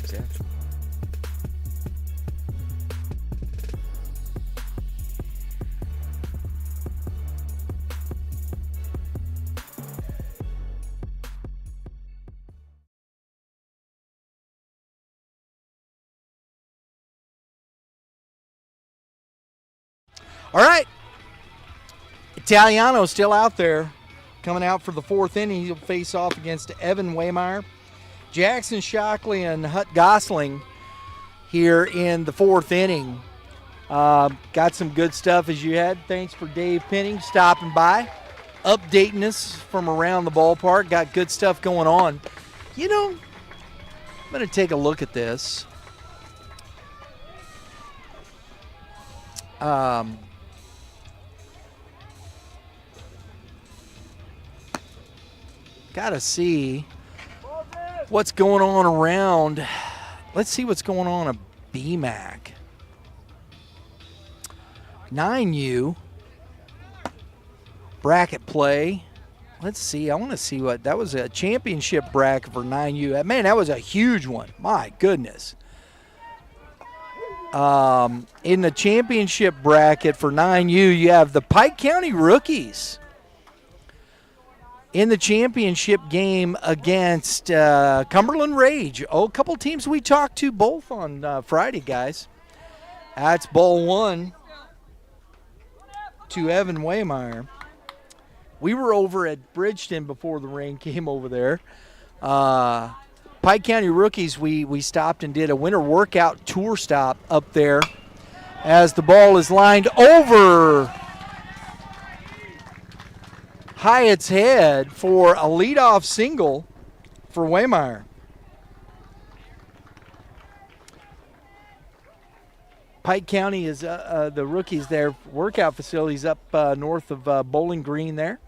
All right. Italiano still out there, coming out for the fourth inning. He'll face off against Evan Waymeyer. Jackson Shockley and Hut Gosling here in the fourth inning. Got some good stuff as you had. Thanks for Dave Penning stopping by, updating us from around the ballpark. Got good stuff going on. You know, I'm going to take a look at this. Got to see what's going on around. Let's see what's going on at BMAC. 9U bracket play. Let's see. I want to see what that was, a championship bracket for 9U. Man, that was a huge one. My goodness. In the championship bracket for 9U, you have the Pike County Rookies in the championship game against Cumberland Rage. Oh, a couple teams we talked to both on Friday, guys. That's ball one to Evan Waymeyer. We were over at Bridgeton before the rain came over there. Pike County Rookies, we stopped and did a winter workout tour stop up there as the ball is lined over Hyatt's head for a leadoff single for Waymeyer. Pike County is the Rookies, their workout facilities up north of Bowling Green there.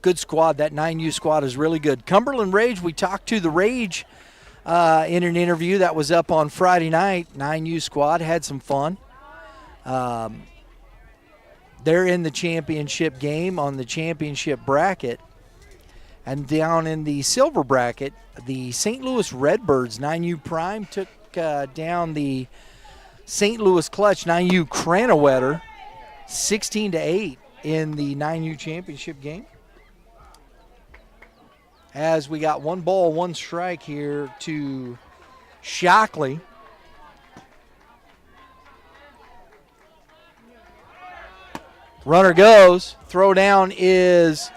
Good squad. That 9U squad is really good. Cumberland Rage, we talked to the Rage in an interview that was up on Friday night. 9U squad had some fun. They're in the championship game on the championship bracket. And down in the silver bracket, the St. Louis Redbirds, 9U Prime, took down the St. Louis Clutch, 9U Cranawetter, 16-8 in the 9U championship game. As we got 1 ball, 1 strike here to Shockley. Runner goes. Throw down is,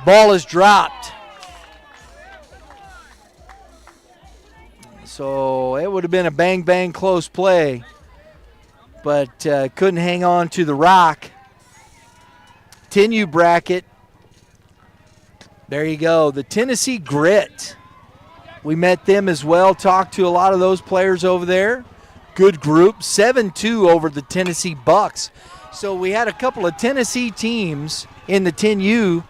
ball is dropped. So it would have been a bang-bang close play, but couldn't hang on to the rock. 10U bracket. There you go. The Tennessee Grit. We met them as well. Talked to a lot of those players over there. Good group. 7-2 over the Tennessee Bucks. So we had a couple of Tennessee teams in the 10U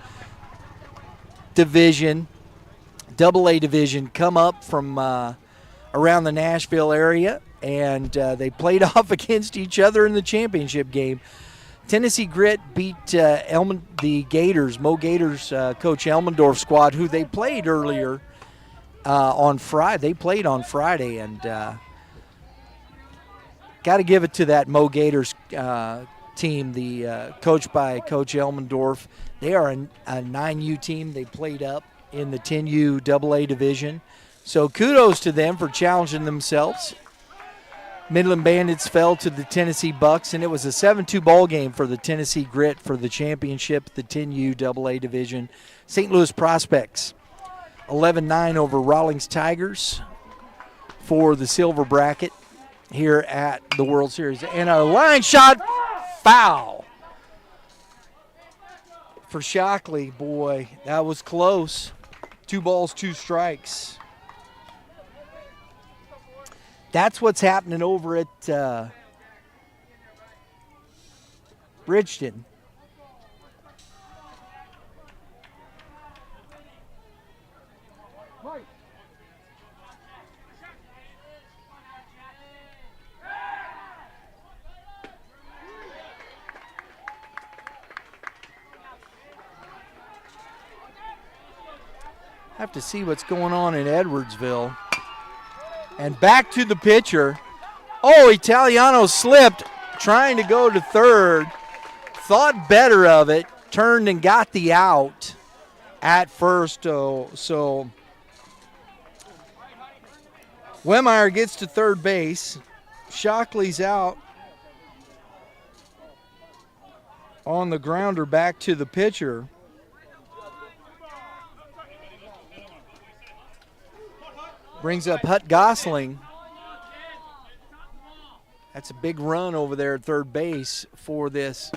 division, AA division, come up from around the Nashville area, and they played off against each other in the championship game. Tennessee Grit beat the Gators, Mo Gators, Coach Elmendorf squad, who they played earlier on Friday. They played on Friday, and got to give it to that Mo Gators team, coached by Coach Elmendorf. They are a 9U team. They played up in the 10U AA division. So kudos to them for challenging themselves. Midland Bandits fell to the Tennessee Bucks, and it was a 7-2 ball game for the Tennessee Grit for the championship, the 10U AA division. St. Louis Prospects, 11-9 over Rawlings Tigers for the silver bracket here at the World Series. And a line shot foul for Shockley. Boy, that was close. 2 balls, 2 strikes. That's what's happening over at Bridgeton. Have to see what's going on in Edwardsville. And back to the pitcher. Oh, Italiano slipped, trying to go to third. Thought better of it, turned and got the out at first. So Wemmeyer gets to third base. Shockley's out on the grounder back to the pitcher. Brings up Hut Gosling. That's a big run over there at third base for this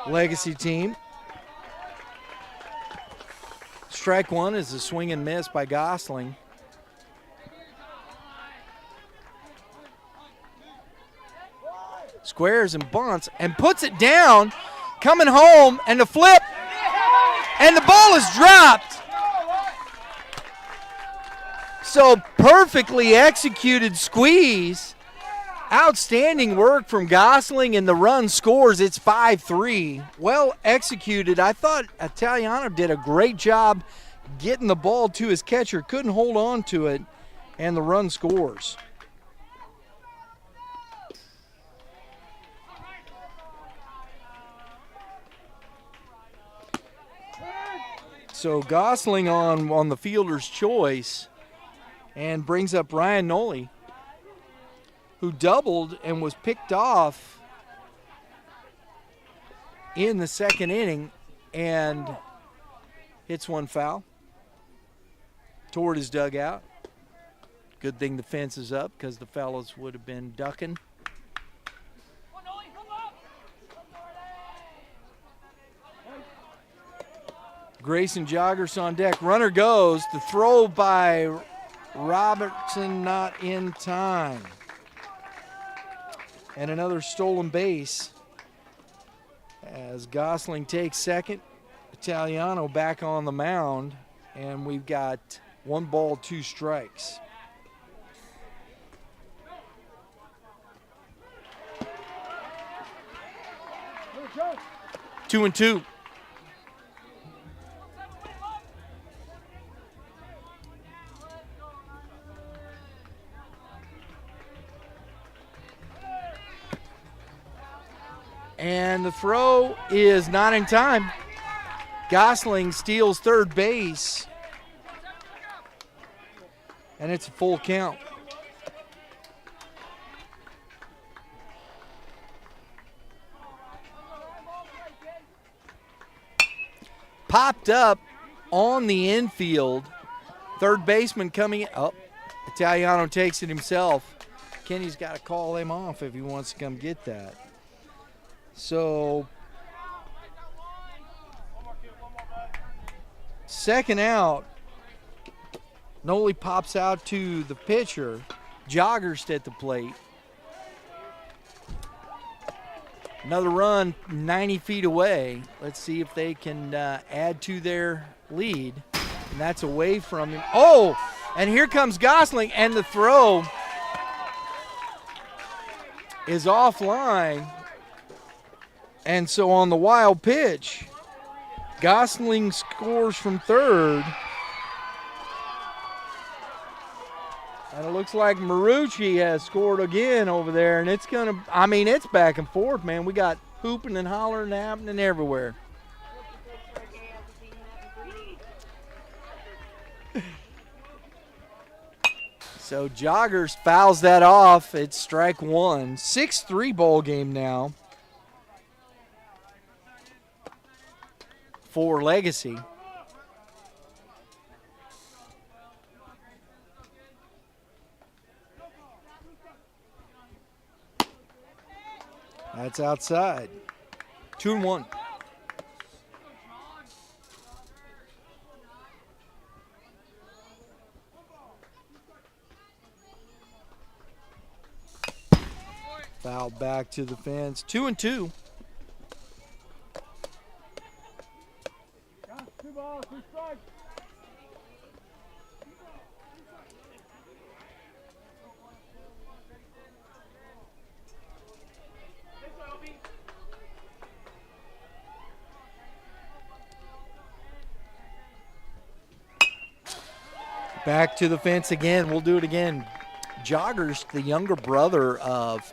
Legacy team. Strike one is a swing and miss by Gosling. Squares and bunts and puts it down, coming home, and the flip, and the ball is dropped. So perfectly executed squeeze. Outstanding work from Gosling, and the run scores. It's 5-3. Well executed. I thought Italiano did a great job getting the ball to his catcher. Couldn't hold on to it, and the run scores. So Gosling on the fielder's choice, and brings up Ryan Nolly, who doubled and was picked off in the second inning and hits one foul toward his dugout. Good thing the fence is up because the fellas would have been ducking. Grayson Joggers on deck. Runner goes. The throw by Robertson not in time. And another stolen base as Gosling takes second. Italiano back on the mound, and we've got 1 ball, 2 strikes. Two and two. And the throw is not in time. Gosling steals third base. And it's a full count. Popped up on the infield. Third baseman coming in. Oh, Italiano takes it himself. Kenny's got to call him off if he wants to come get that. So, second out, Noli pops out to the pitcher. Joggers at the plate. Another run 90 feet away. Let's see if they can add to their lead. And that's away from him. Oh, and here comes Gosling, and the throw is offline. And so on the wild pitch, Gosling scores from third. And it looks like Marucci has scored again over there. And it's it's back and forth, man. We got hooping and hollering happening everywhere. So Joggers fouls that off. It's strike one. 6-3 ball game now for Legacy. That's outside. 2-1. Foul back to the fence. 2-2. Back to the fence again. We'll do it again. Joggers, the younger brother of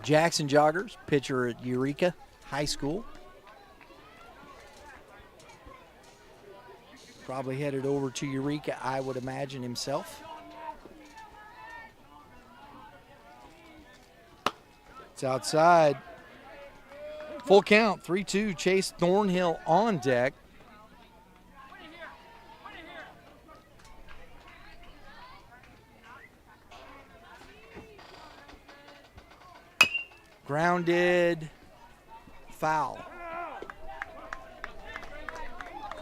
Jackson Joggers, pitcher at Eureka High School. Probably headed over to Eureka, I would imagine himself. It's outside. Full count, 3-2. Chase Thornhill on deck. Grounded, foul.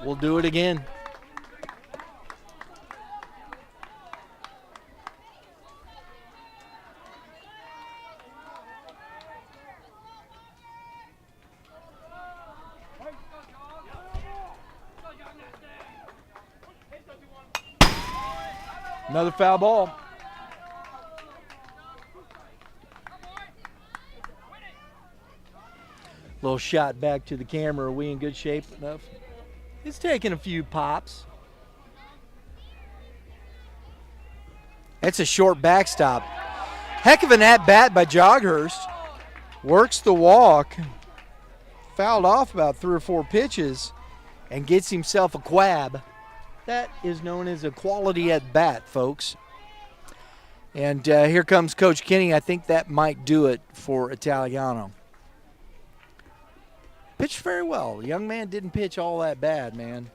We'll do it again. Another foul ball. Little shot back to the camera. Are we in good shape enough? It's taking a few pops. It's a short backstop. Heck of an at-bat by Joghurst. Works the walk. Fouled off about 3 or 4 pitches and gets himself a quab. That is known as a quality at-bat, folks. And here comes Coach Kenny. I think that might do it for Italiano. Pitched very well. The young man didn't pitch all that bad, man.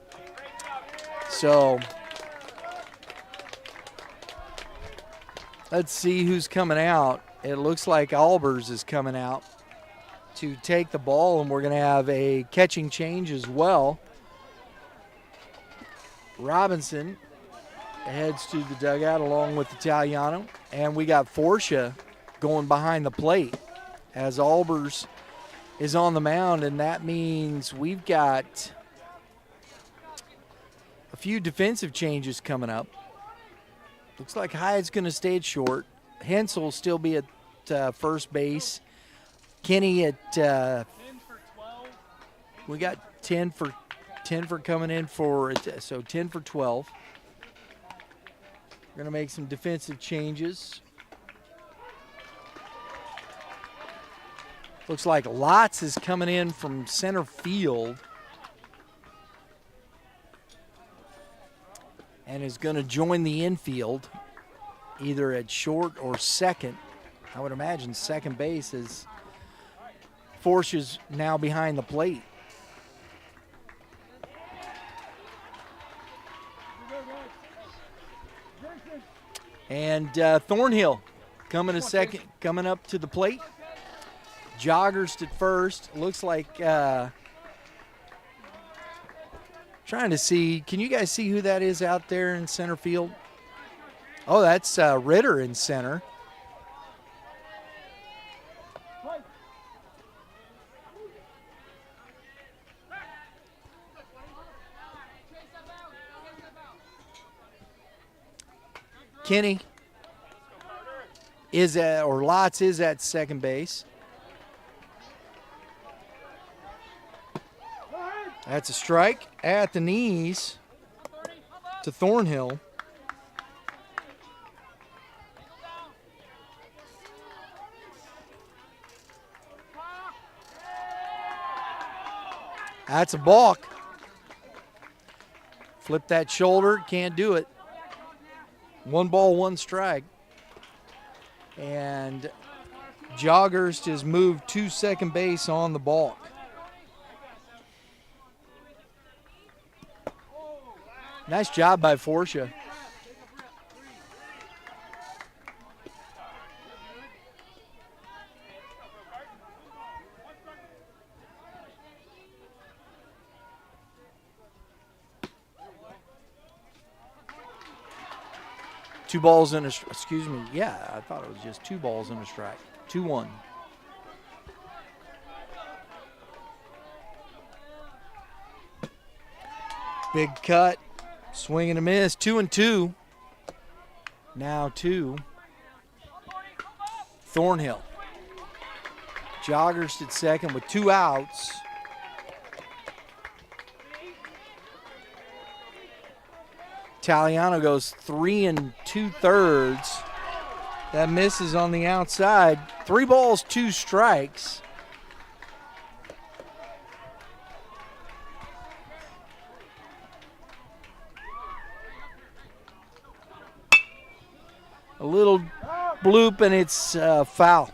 So let's see who's coming out. It looks like Albers is coming out to take the ball, and we're going to have a catching change as well. Robinson heads to the dugout along with Italiano, and we got Forcia going behind the plate as Albers is on the mound, and that means we've got a few defensive changes coming up. Looks like Hyde's going to stay at short. Hensel will still be at first base. Kenny at we got 10 for coming in for it, so 10 for 12. We're going to make some defensive changes. Looks like Lotz is coming in from center field and is going to join the infield either at short or second. I would imagine second base as Forcia's now behind the plate. And Thornhill coming up to the plate. Joggers at first. Looks like trying to see. Can you guys see who that is out there in center field? Oh, that's Ritter in center. Kenny is at, or Lotz is at second base. That's a strike at the knees to Thornhill. That's a balk. Flip that shoulder, can't do it. 1 ball, 1 strike. And Joghurst is moved to second base on the balk. Nice job by Forcia. Two balls and a, excuse me, yeah, I thought it was just 2 balls and a strike. 2-1. Big cut, swing and a miss, 2-2. Now 2. Thornhill. Joggers at second with 2 outs. Taliano goes 3 2/3. That misses on the outside. 3 balls, 2 strikes. A little bloop, and it's foul.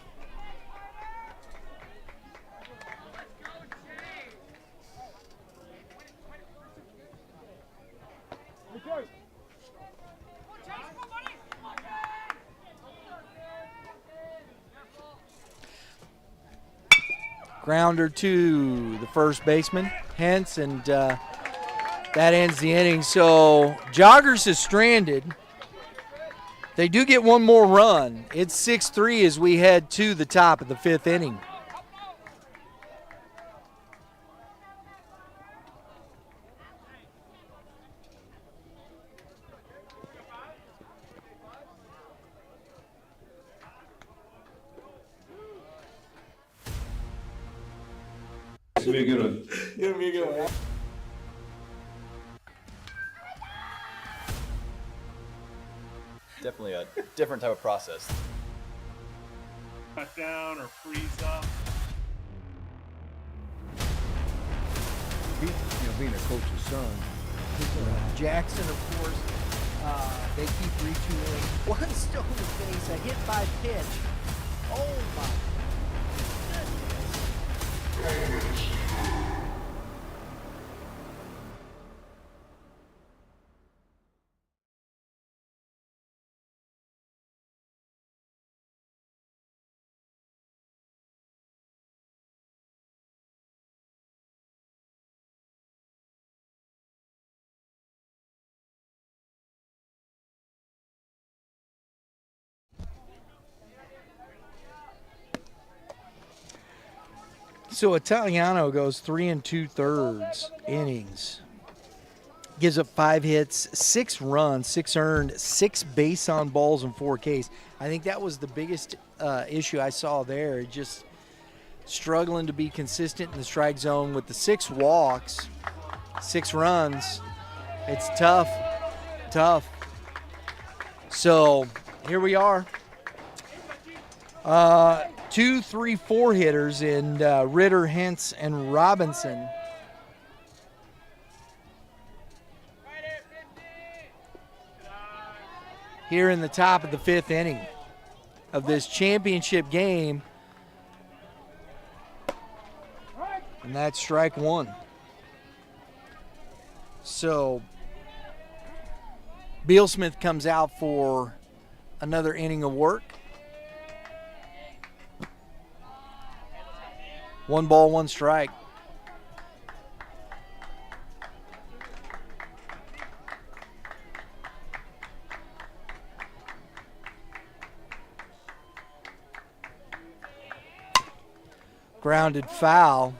Grounder to the first baseman, Hence, and that ends the inning. So Joggers is stranded. They do get one more run. It's 6-3 as we head to the top of the 5th inning. It's gonna be a good one. Gonna be a good one. Definitely a different type of process. Cut down or freeze up. Being a coach's son. Jackson, of course, they keep retooling. One stolen base, a hit by pitch. Oh my goodness. So Italiano goes 3 2/3 innings. Gives up 5 hits, 6 runs, 6 earned, 6 base on balls, and 4 Ks. I think that was the biggest issue I saw there. Just struggling to be consistent in the strike zone with the 6 walks, 6 runs. It's tough. So here we are. 2, 3, 4 hitters in Ritter, Hence, and Robinson. Here in the top of the 5th inning of this championship game. And that's strike 1. So Beal Smith comes out for another inning of work. 1 ball, 1 strike. Grounded foul.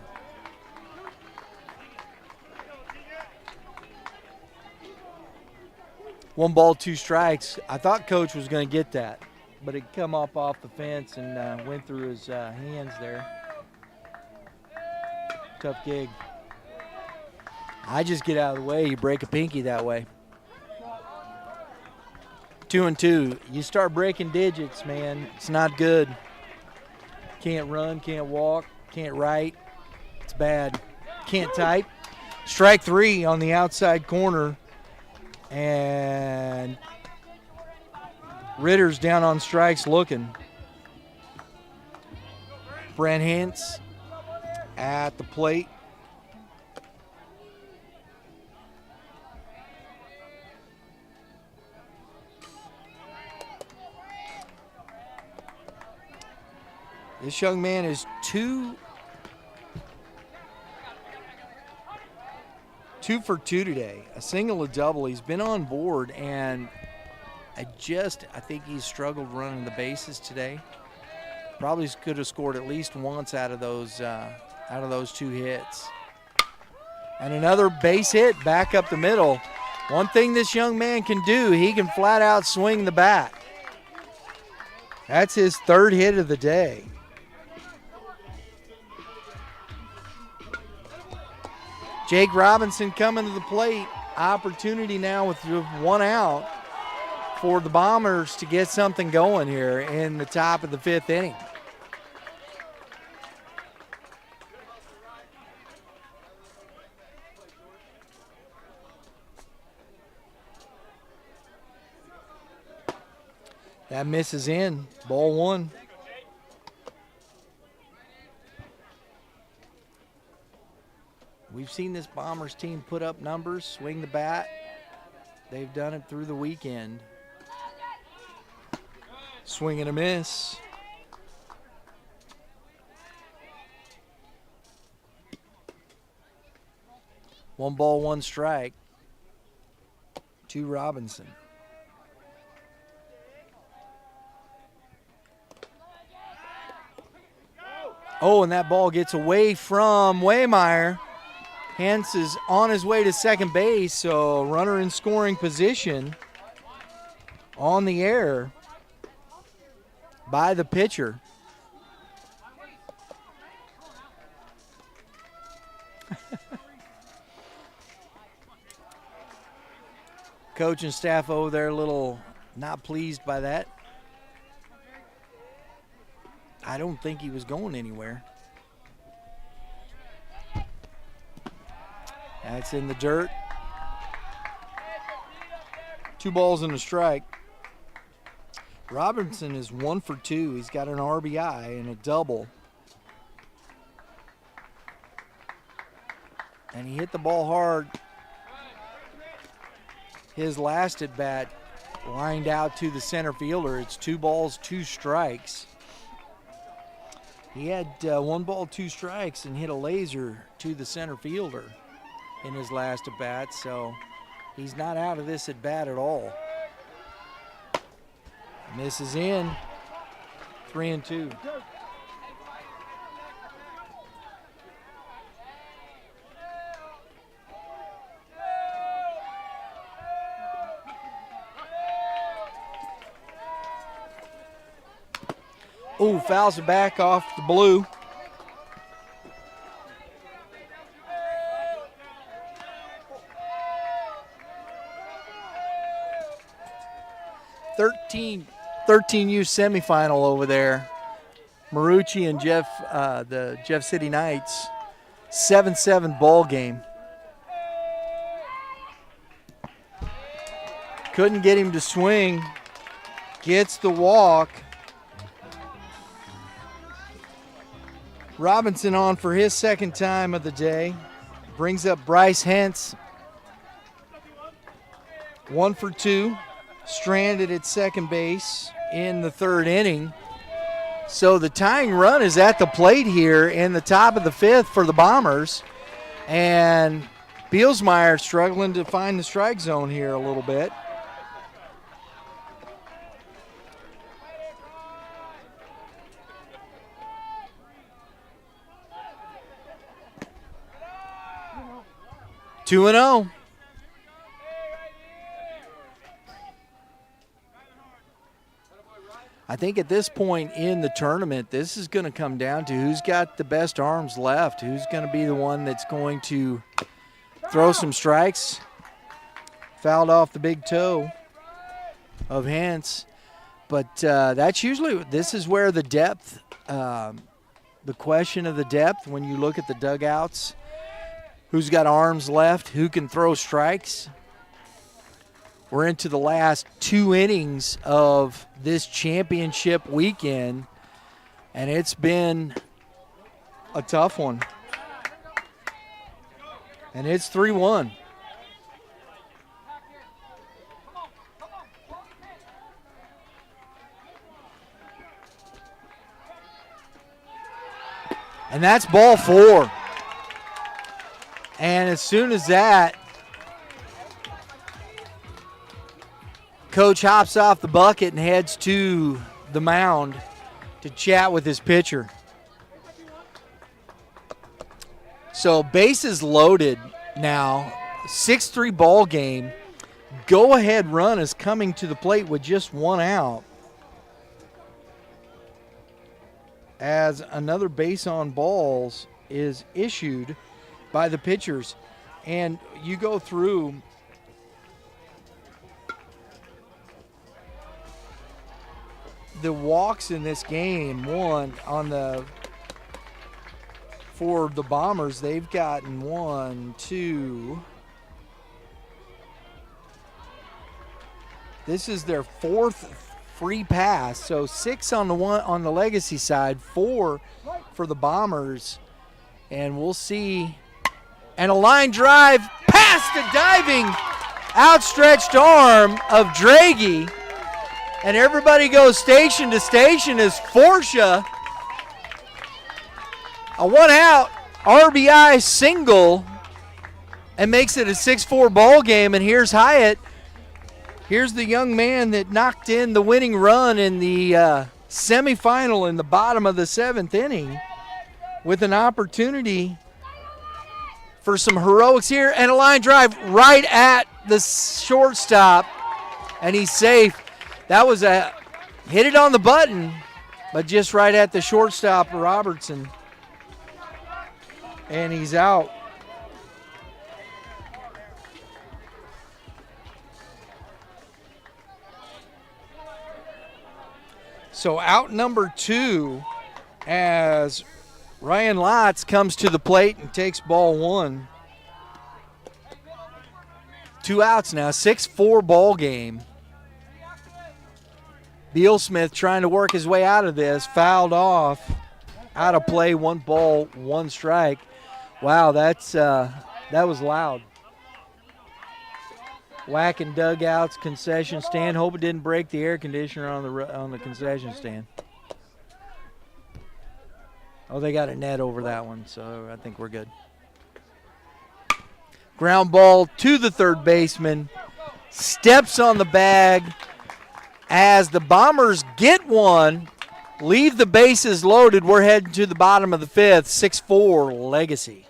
One ball, 2 strikes. I thought Coach was going to get that, but it come off the fence and went through his hands there. Tough gig. I just get out of the way. You break a pinky that way. 2 2. You start breaking digits, man. It's not good. Can't run, can't walk, can't write. It's bad. Can't type. Strike 3 on the outside corner. And Ritter's down on strikes looking. Brent Hintz at the plate. This young man is 2 for 2 today. A single, a double. He's been on board, and I think he's struggled running the bases today. Probably could have scored at least once out of those 2 hits. And another base hit back up the middle. One thing this young man can do, he can flat out swing the bat. That's his 3rd hit of the day. Jake Robinson coming to the plate. opportunity now with one out for the Bombers to get something going here in the top of the 5th inning. That misses in. Ball 1. We've seen this Bombers team put up numbers, swing the bat. They've done it through the weekend. Swing and a miss. One ball, one strike to Robinson. Oh, and that ball gets away from Waymeyer. Hance is on his way to second base, so runner in scoring position on the air by the pitcher. Coach and staff over there a little not pleased by that. I don't think he was going anywhere. That's in the dirt. 2 balls and a strike. Robinson is 1 for 2. He's got an RBI and a double. And he hit the ball hard. His last at bat lined out to the center fielder. It's 2 balls, 2 strikes. He had 1 ball, 2 strikes and hit a laser to the center fielder in his last at bat, so he's not out of this at bat at all. Misses in. 3-2. Ooh, fouls it back off the blue. $13U semifinal over there. Marucci and the Jeff City Knights. 7-7 ball game. Couldn't get him to swing. Gets the walk. Robinson on for his second time of the day. Brings up Bryce Hentz. 1 for 2. Stranded at second base in the 3rd inning. So the tying run is at the plate here in the top of the 5th for the Bombers. And Bielsmeyer struggling to find the strike zone here a little bit. Two and 0. I think at this point in the tournament, this is going to come down to who's got the best arms left, who's going to be the one that's going to throw some strikes. Fouled off the big toe of Hance. But that's usually, this is where the depth, the question of the depth, when you look at the dugouts, who's got arms left, who can throw strikes. We're into the last 2 innings of this championship weekend, and it's been a tough one. And it's 3-1. And that's ball 4. And as soon as that, Coach hops off the bucket and heads to the mound to chat with his pitcher. So bases loaded now, 6-3 ball game. Go-ahead run is coming to the plate with just 1 out, as another base on balls is issued by the pitchers. And you go through the walks in this game. One on the for the Bombers, they've gotten 1, 2. This is their 4th free pass. So 6 on the Legacy side, 4 for the Bombers. And we'll see. And a line drive past the diving outstretched arm of Draghi. And everybody goes station to station as Forsha, a 1-out RBI single, and makes it a 6-4 ball game. And here's Hyatt. Here's the young man that knocked in the winning run in the semifinal in the bottom of the 7th inning, with an opportunity for some heroics here, and a line drive right at the shortstop, and he's safe. That was hit it on the button, but just right at the shortstop, Robertson, and he's out. So out number 2 as Ryan Lotz comes to the plate and takes ball 1. 2 outs now, 6-4 ball game. Beal Smith trying to work his way out of this, fouled off, out of play, 1 ball, 1 strike. Wow, that was loud. Whacking dugouts, concession stand. Hope it didn't break the air conditioner on the concession stand. Oh, they got a net over that one, so I think we're good. Ground ball to the third baseman. Steps on the bag as the Bombers get one. Leave the bases loaded. We're heading to the bottom of the 5th. 6-4 Legacy.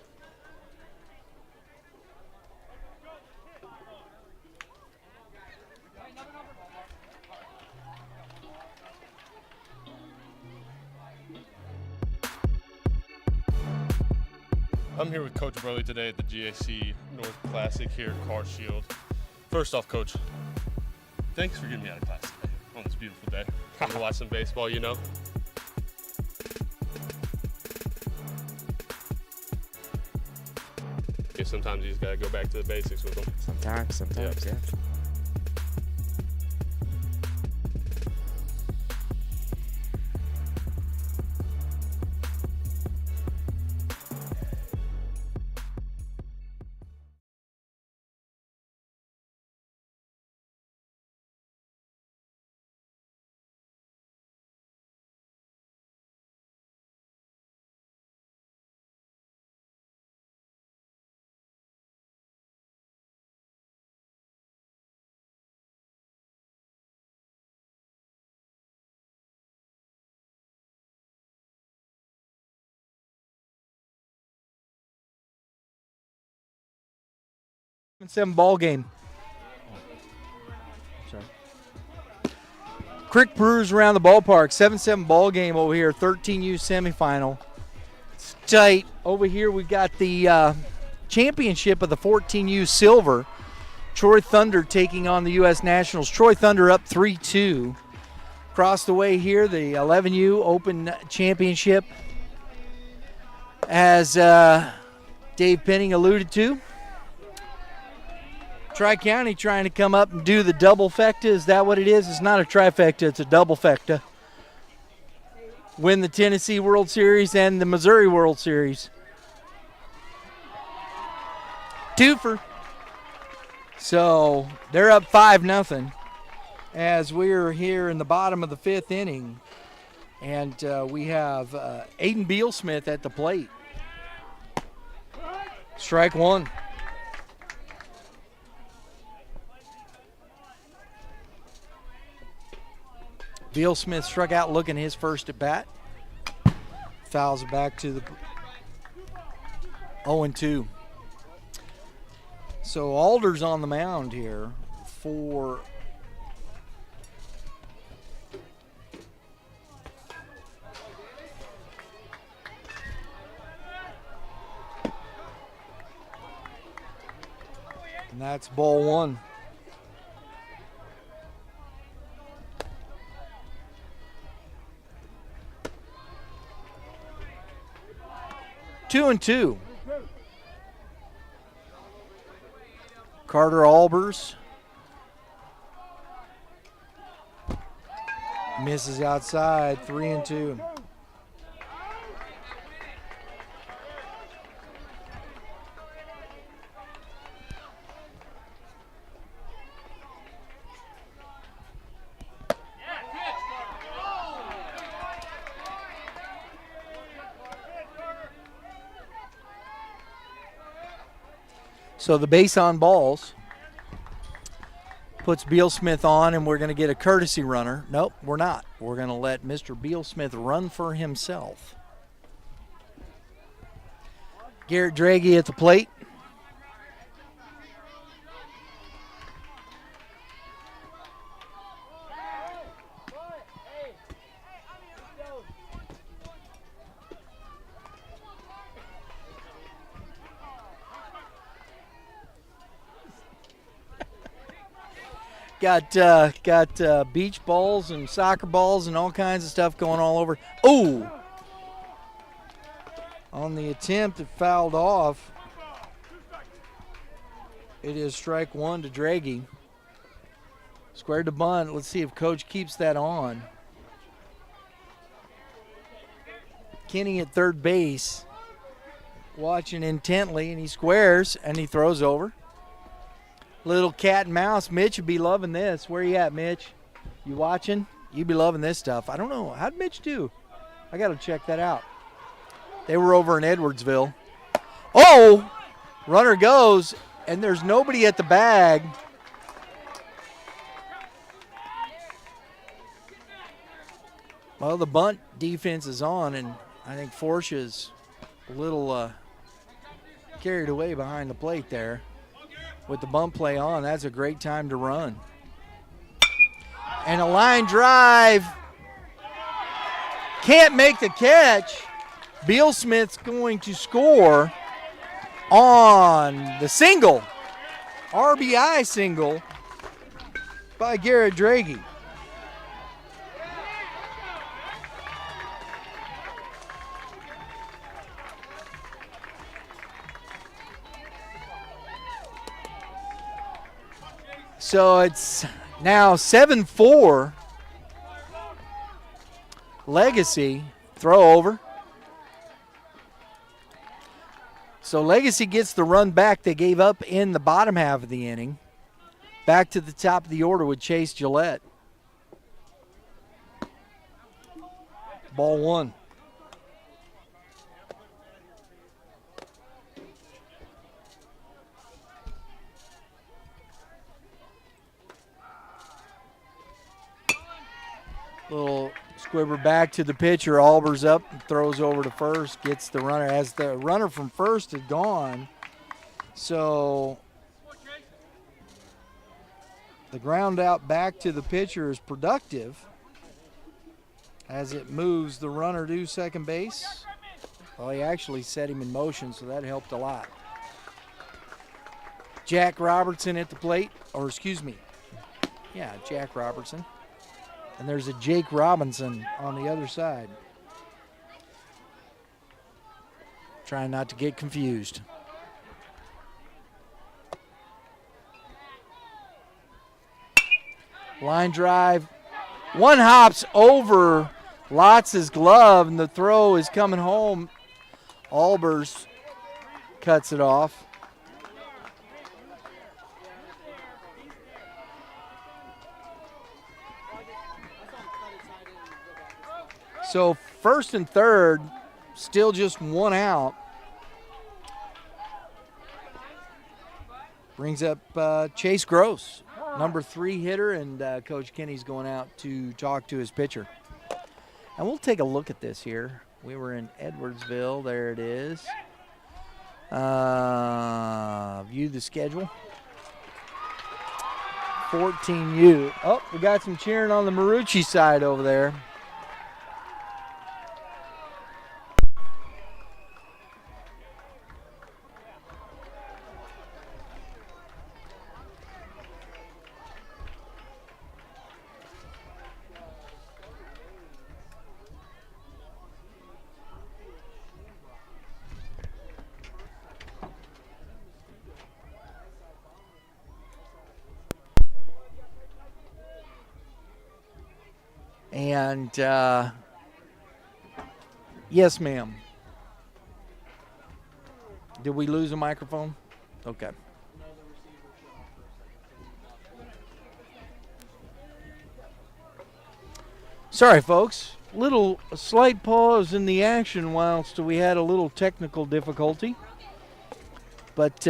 I'm here with Coach Burley today at the GAC North Classic here at Car Shield. First off, Coach, thanks for getting me out of class today on this beautiful day. I'm gonna watch some baseball, you know. Sometimes you just gotta go back to the basics with them. Sometimes, yeah. Seven ball game. Sorry. Crick Brewers around the ballpark. 7-7 ball game over here. 13U semifinal. It's tight. Over here we've got the championship of the 14U silver. Troy Thunder taking on the U.S. Nationals. Troy Thunder up 3-2. Across the way here, the 11U Open Championship. As Dave Penning alluded to. Tri-County trying to come up and do the double-fecta. Is that what it is? It's not a trifecta, it's a double-fecta. Win the Tennessee World Series and the Missouri World Series. Twofer. So they're up 5-0 as we're here in the bottom of the 5th inning. And we have Aiden Beal Smith at the plate. Strike 1. Beal Smith struck out looking his first at bat. Fouls it back to the 0-2. So Alder's on the mound here for and that's ball 1. 2-2. Carter Albers misses outside, 3-2. So the base on balls puts Beal Smith on, and we're going to get a courtesy runner. Nope, we're not. We're going to let Mr. Beal Smith run for himself. Garrett Draghi at the plate. Got beach balls and soccer balls and all kinds of stuff going all over. Oh! On the attempt, it fouled off. It is strike one to Draghi. Squared to bunt. Let's see if Coach keeps that on. Kenny at third base, watching intently, and he squares, and he throws over. Little cat and mouse. Mitch would be loving this. Where you at, Mitch? You watching? You'd be loving this stuff. I don't know. How'd Mitch do? I got to check that out. They were over in Edwardsville. Oh! Runner goes, and there's nobody at the bag. Well, the bunt defense is on, and I think Forsha's a little carried away behind the plate there. With the bunt play on, that's a great time to run. And a line drive. Can't make the catch. Beal Smith's going to score on the single. RBI single by Garrett Draghi. So it's now 7-4. Legacy, throw over. So Legacy gets the run back they gave up in the bottom half of the inning. Back to the top of the order with Chase Gillette. Ball one. Little squibber back to the pitcher. Albers up and throws over to first. Gets the runner as the runner from first is gone. So the ground out back to the pitcher is productive as it moves the runner to second base. Well, he actually set him in motion, so that helped a lot. Jack Robertson at the plate, or excuse me. Yeah, Jack Robertson. And there's a Jake Robinson on the other side. Trying not to get confused. Line drive. One hops over Lotz's glove, and the throw is coming home. Albers cuts it off. So first and third, still just one out. Brings up Chase Gross, number 3 hitter, and Coach Kenny's going out to talk to his pitcher. And we'll take a look at this here. We were in Edwardsville. There it is. View the schedule. 14U. Oh, we got some cheering on the Marucci side over there. And yes, ma'am. Did we lose a microphone? Okay. Sorry, folks. A slight pause in the action whilst we had a little technical difficulty. But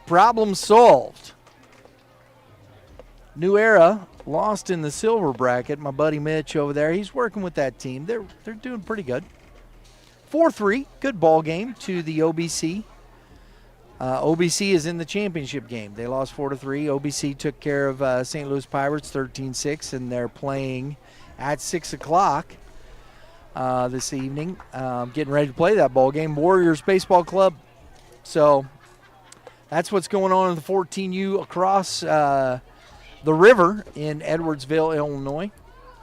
problem solved. New Era lost in the silver bracket. My buddy Mitch over there, he's working with that team. They're doing pretty good. 4-3, good ball game to the OBC. OBC is in the championship game. They lost 4-3. OBC took care of St. Louis Pirates 13-6, and they're playing at 6 o'clock this evening. Getting ready to play that ball game. Warriors Baseball Club. So that's what's going on in the 14U across the river in Edwardsville, Illinois.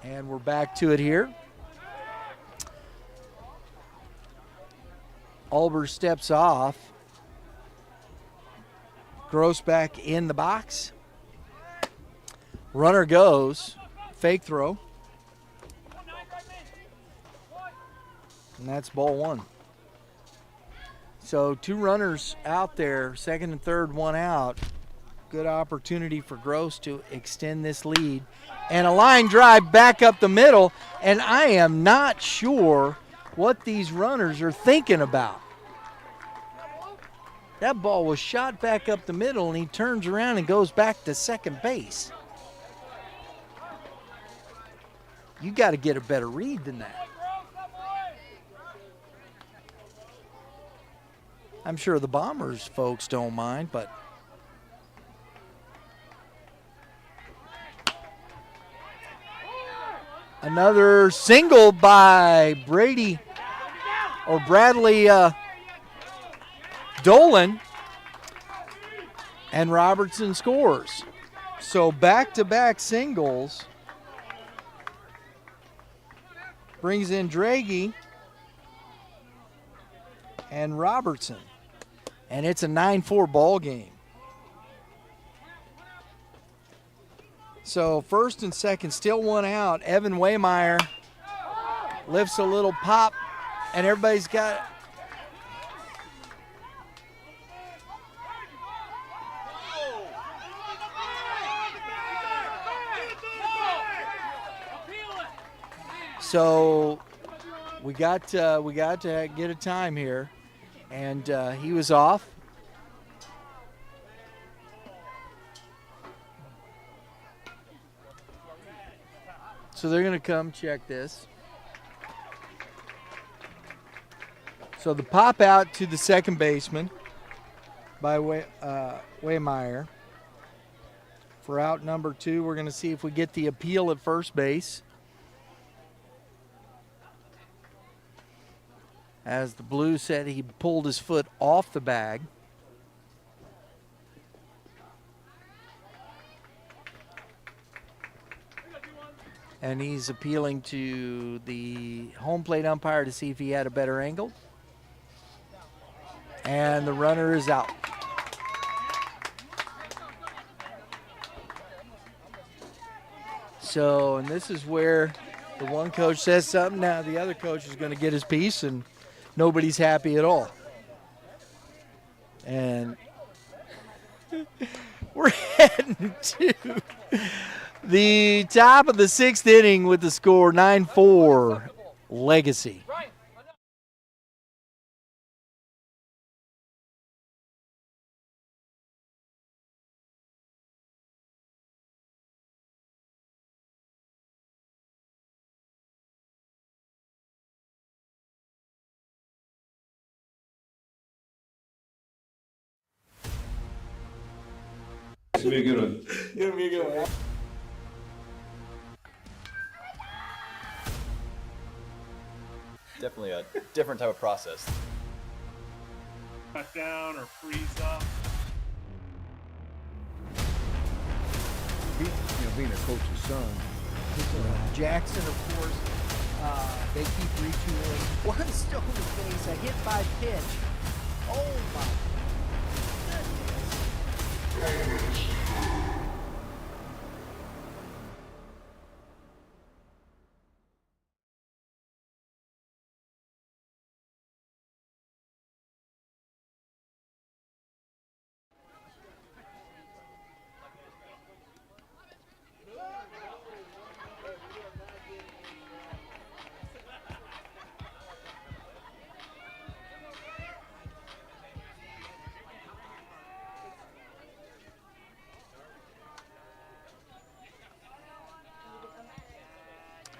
And we're back to it here. Albers steps off. Gross back in the box. Runner goes. Fake throw. And that's ball one. So 2 runners out there, second and third, 1 out. Good opportunity for Gross to extend this lead. And a line drive back up the middle. And I am not sure what these runners are thinking about. That ball was shot back up the middle, and he turns around and goes back to second base. You got to get a better read than that. I'm sure the Bombers folks don't mind, but another single by Bradley Dolan, and Robertson scores. So back-to-back singles brings in Draghi and Robertson, and it's a 9-4 ball game. So first and second, still 1 out. Evan Waymeyer lifts a little pop, and everybody's got So we got to get a time here, and he was off. So they're going to come check this. So the pop out to the second baseman by Waymeyer. For out number 2, we're going to see if we get the appeal at first base. As the Blue said, he pulled his foot off the bag. And he's appealing to the home plate umpire to see if he had a better angle. And the runner is out. So, and this is where the one coach says something, now the other coach is going to get his piece, and nobody's happy at all. And we're heading to the top of the 6th inning with the score 9-4 Legacy. It's gonna be a good one. It's gonna be a good one. Definitely a different type of process. Cut down or freeze up. Being a coach's son. Jackson, of course, they keep retooling. One stolen base, a hit by pitch. Oh my goodness.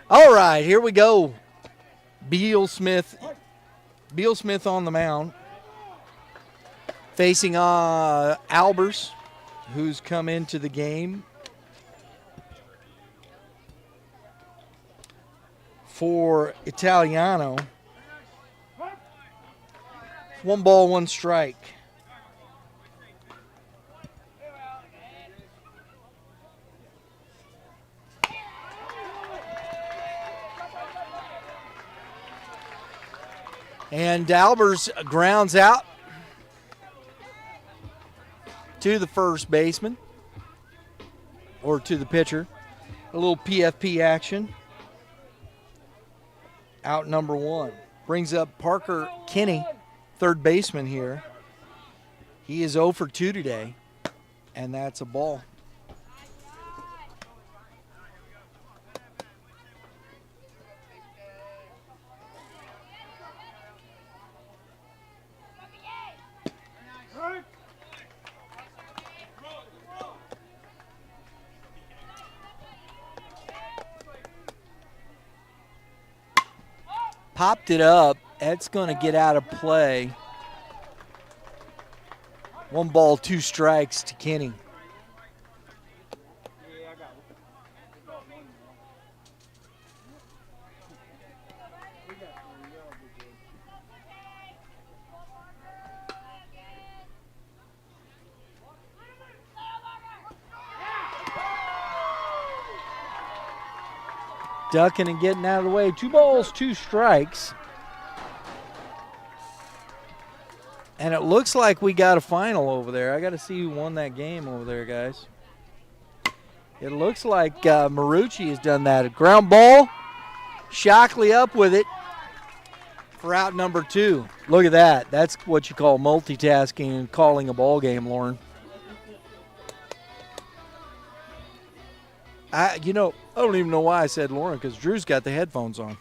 All right, here we go. Beal Smith on the mound. Facing Albers, who's come into the game for Italiano. 1 ball, 1 strike. And Albers grounds out to the first baseman, or to the pitcher. A little PFP action. Out number 1. Brings up Parker Kinney, third baseman here. He is 0 for 2 today, and that's a ball. Popped it up. That's going to get out of play. 1 ball, 2 strikes to Kenny. Ducking and getting out of the way. 2 balls, 2 strikes. And it looks like we got a final over there. I got to see who won that game over there, guys. It looks like Marucci has done that. A ground ball. Shockley up with it for out number 2. Look at that. That's what you call multitasking and calling a ball game, Lauren. I don't even know why I said Lauren, because Drew's got the headphones on.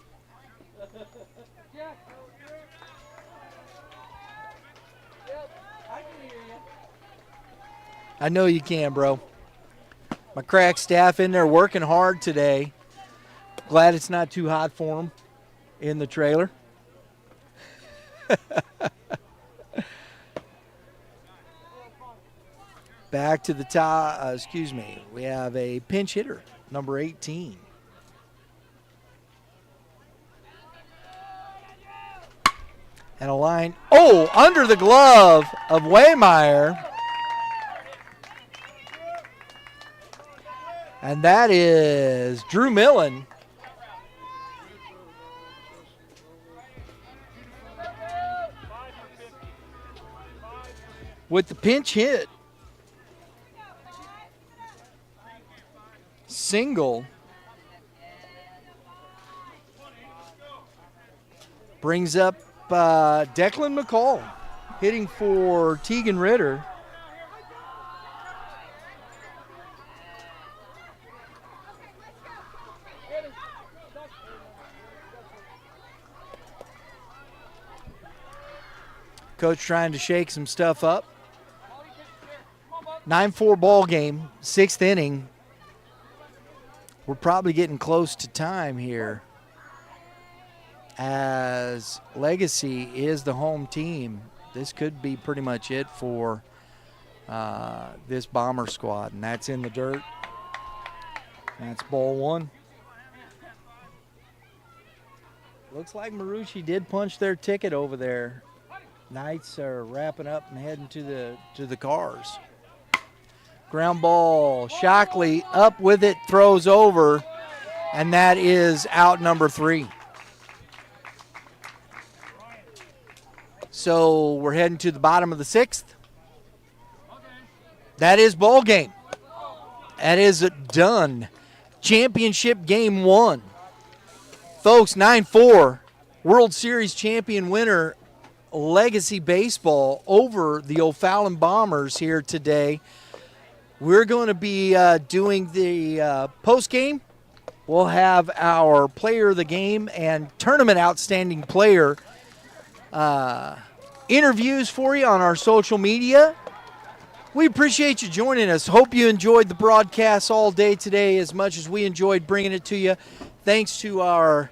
I know you can, bro. My crack staff in there working hard today. Glad it's not too hot for them in the trailer. Back to the top, we have a pinch hitter, number 18. And a line, under the glove of Waymeyer. And that is Drew Millen. With the pinch hit. Single. Brings up Declan McCall hitting for Tegan Ritter. Coach trying to shake some stuff up. 9-4 ball game, 6th inning. We're probably getting close to time here, as Legacy is the home team. This could be pretty much it for this Bomber squad, and that's in the dirt. That's ball 1. Looks like Marucci did punch their ticket over there. Knights are wrapping up and heading to the cars. Ground ball, Shockley up with it, throws over, and that is out number 3. So we're heading to the bottom of the 6th. That is ball game. That is done. Championship game 1. Folks, 9-4, World Series champion winner, Legacy Baseball over the O'Fallon Bombers here today. We're going to be doing the post game. We'll have our player of the game and tournament outstanding player interviews for you on our social media. We appreciate you joining us. Hope you enjoyed the broadcast all day today as much as we enjoyed bringing it to you. Thanks to our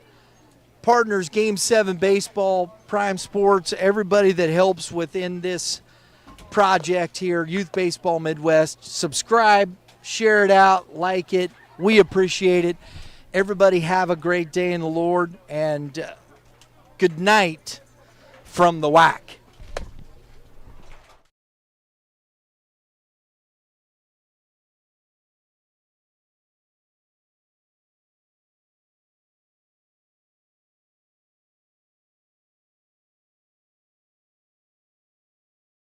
partners, Game 7 Baseball, Prime Sports, everybody that helps within this project here, Youth Baseball Midwest. Subscribe, share it out, like it. We appreciate it. Everybody have a great day in the Lord, and good night from the WAC.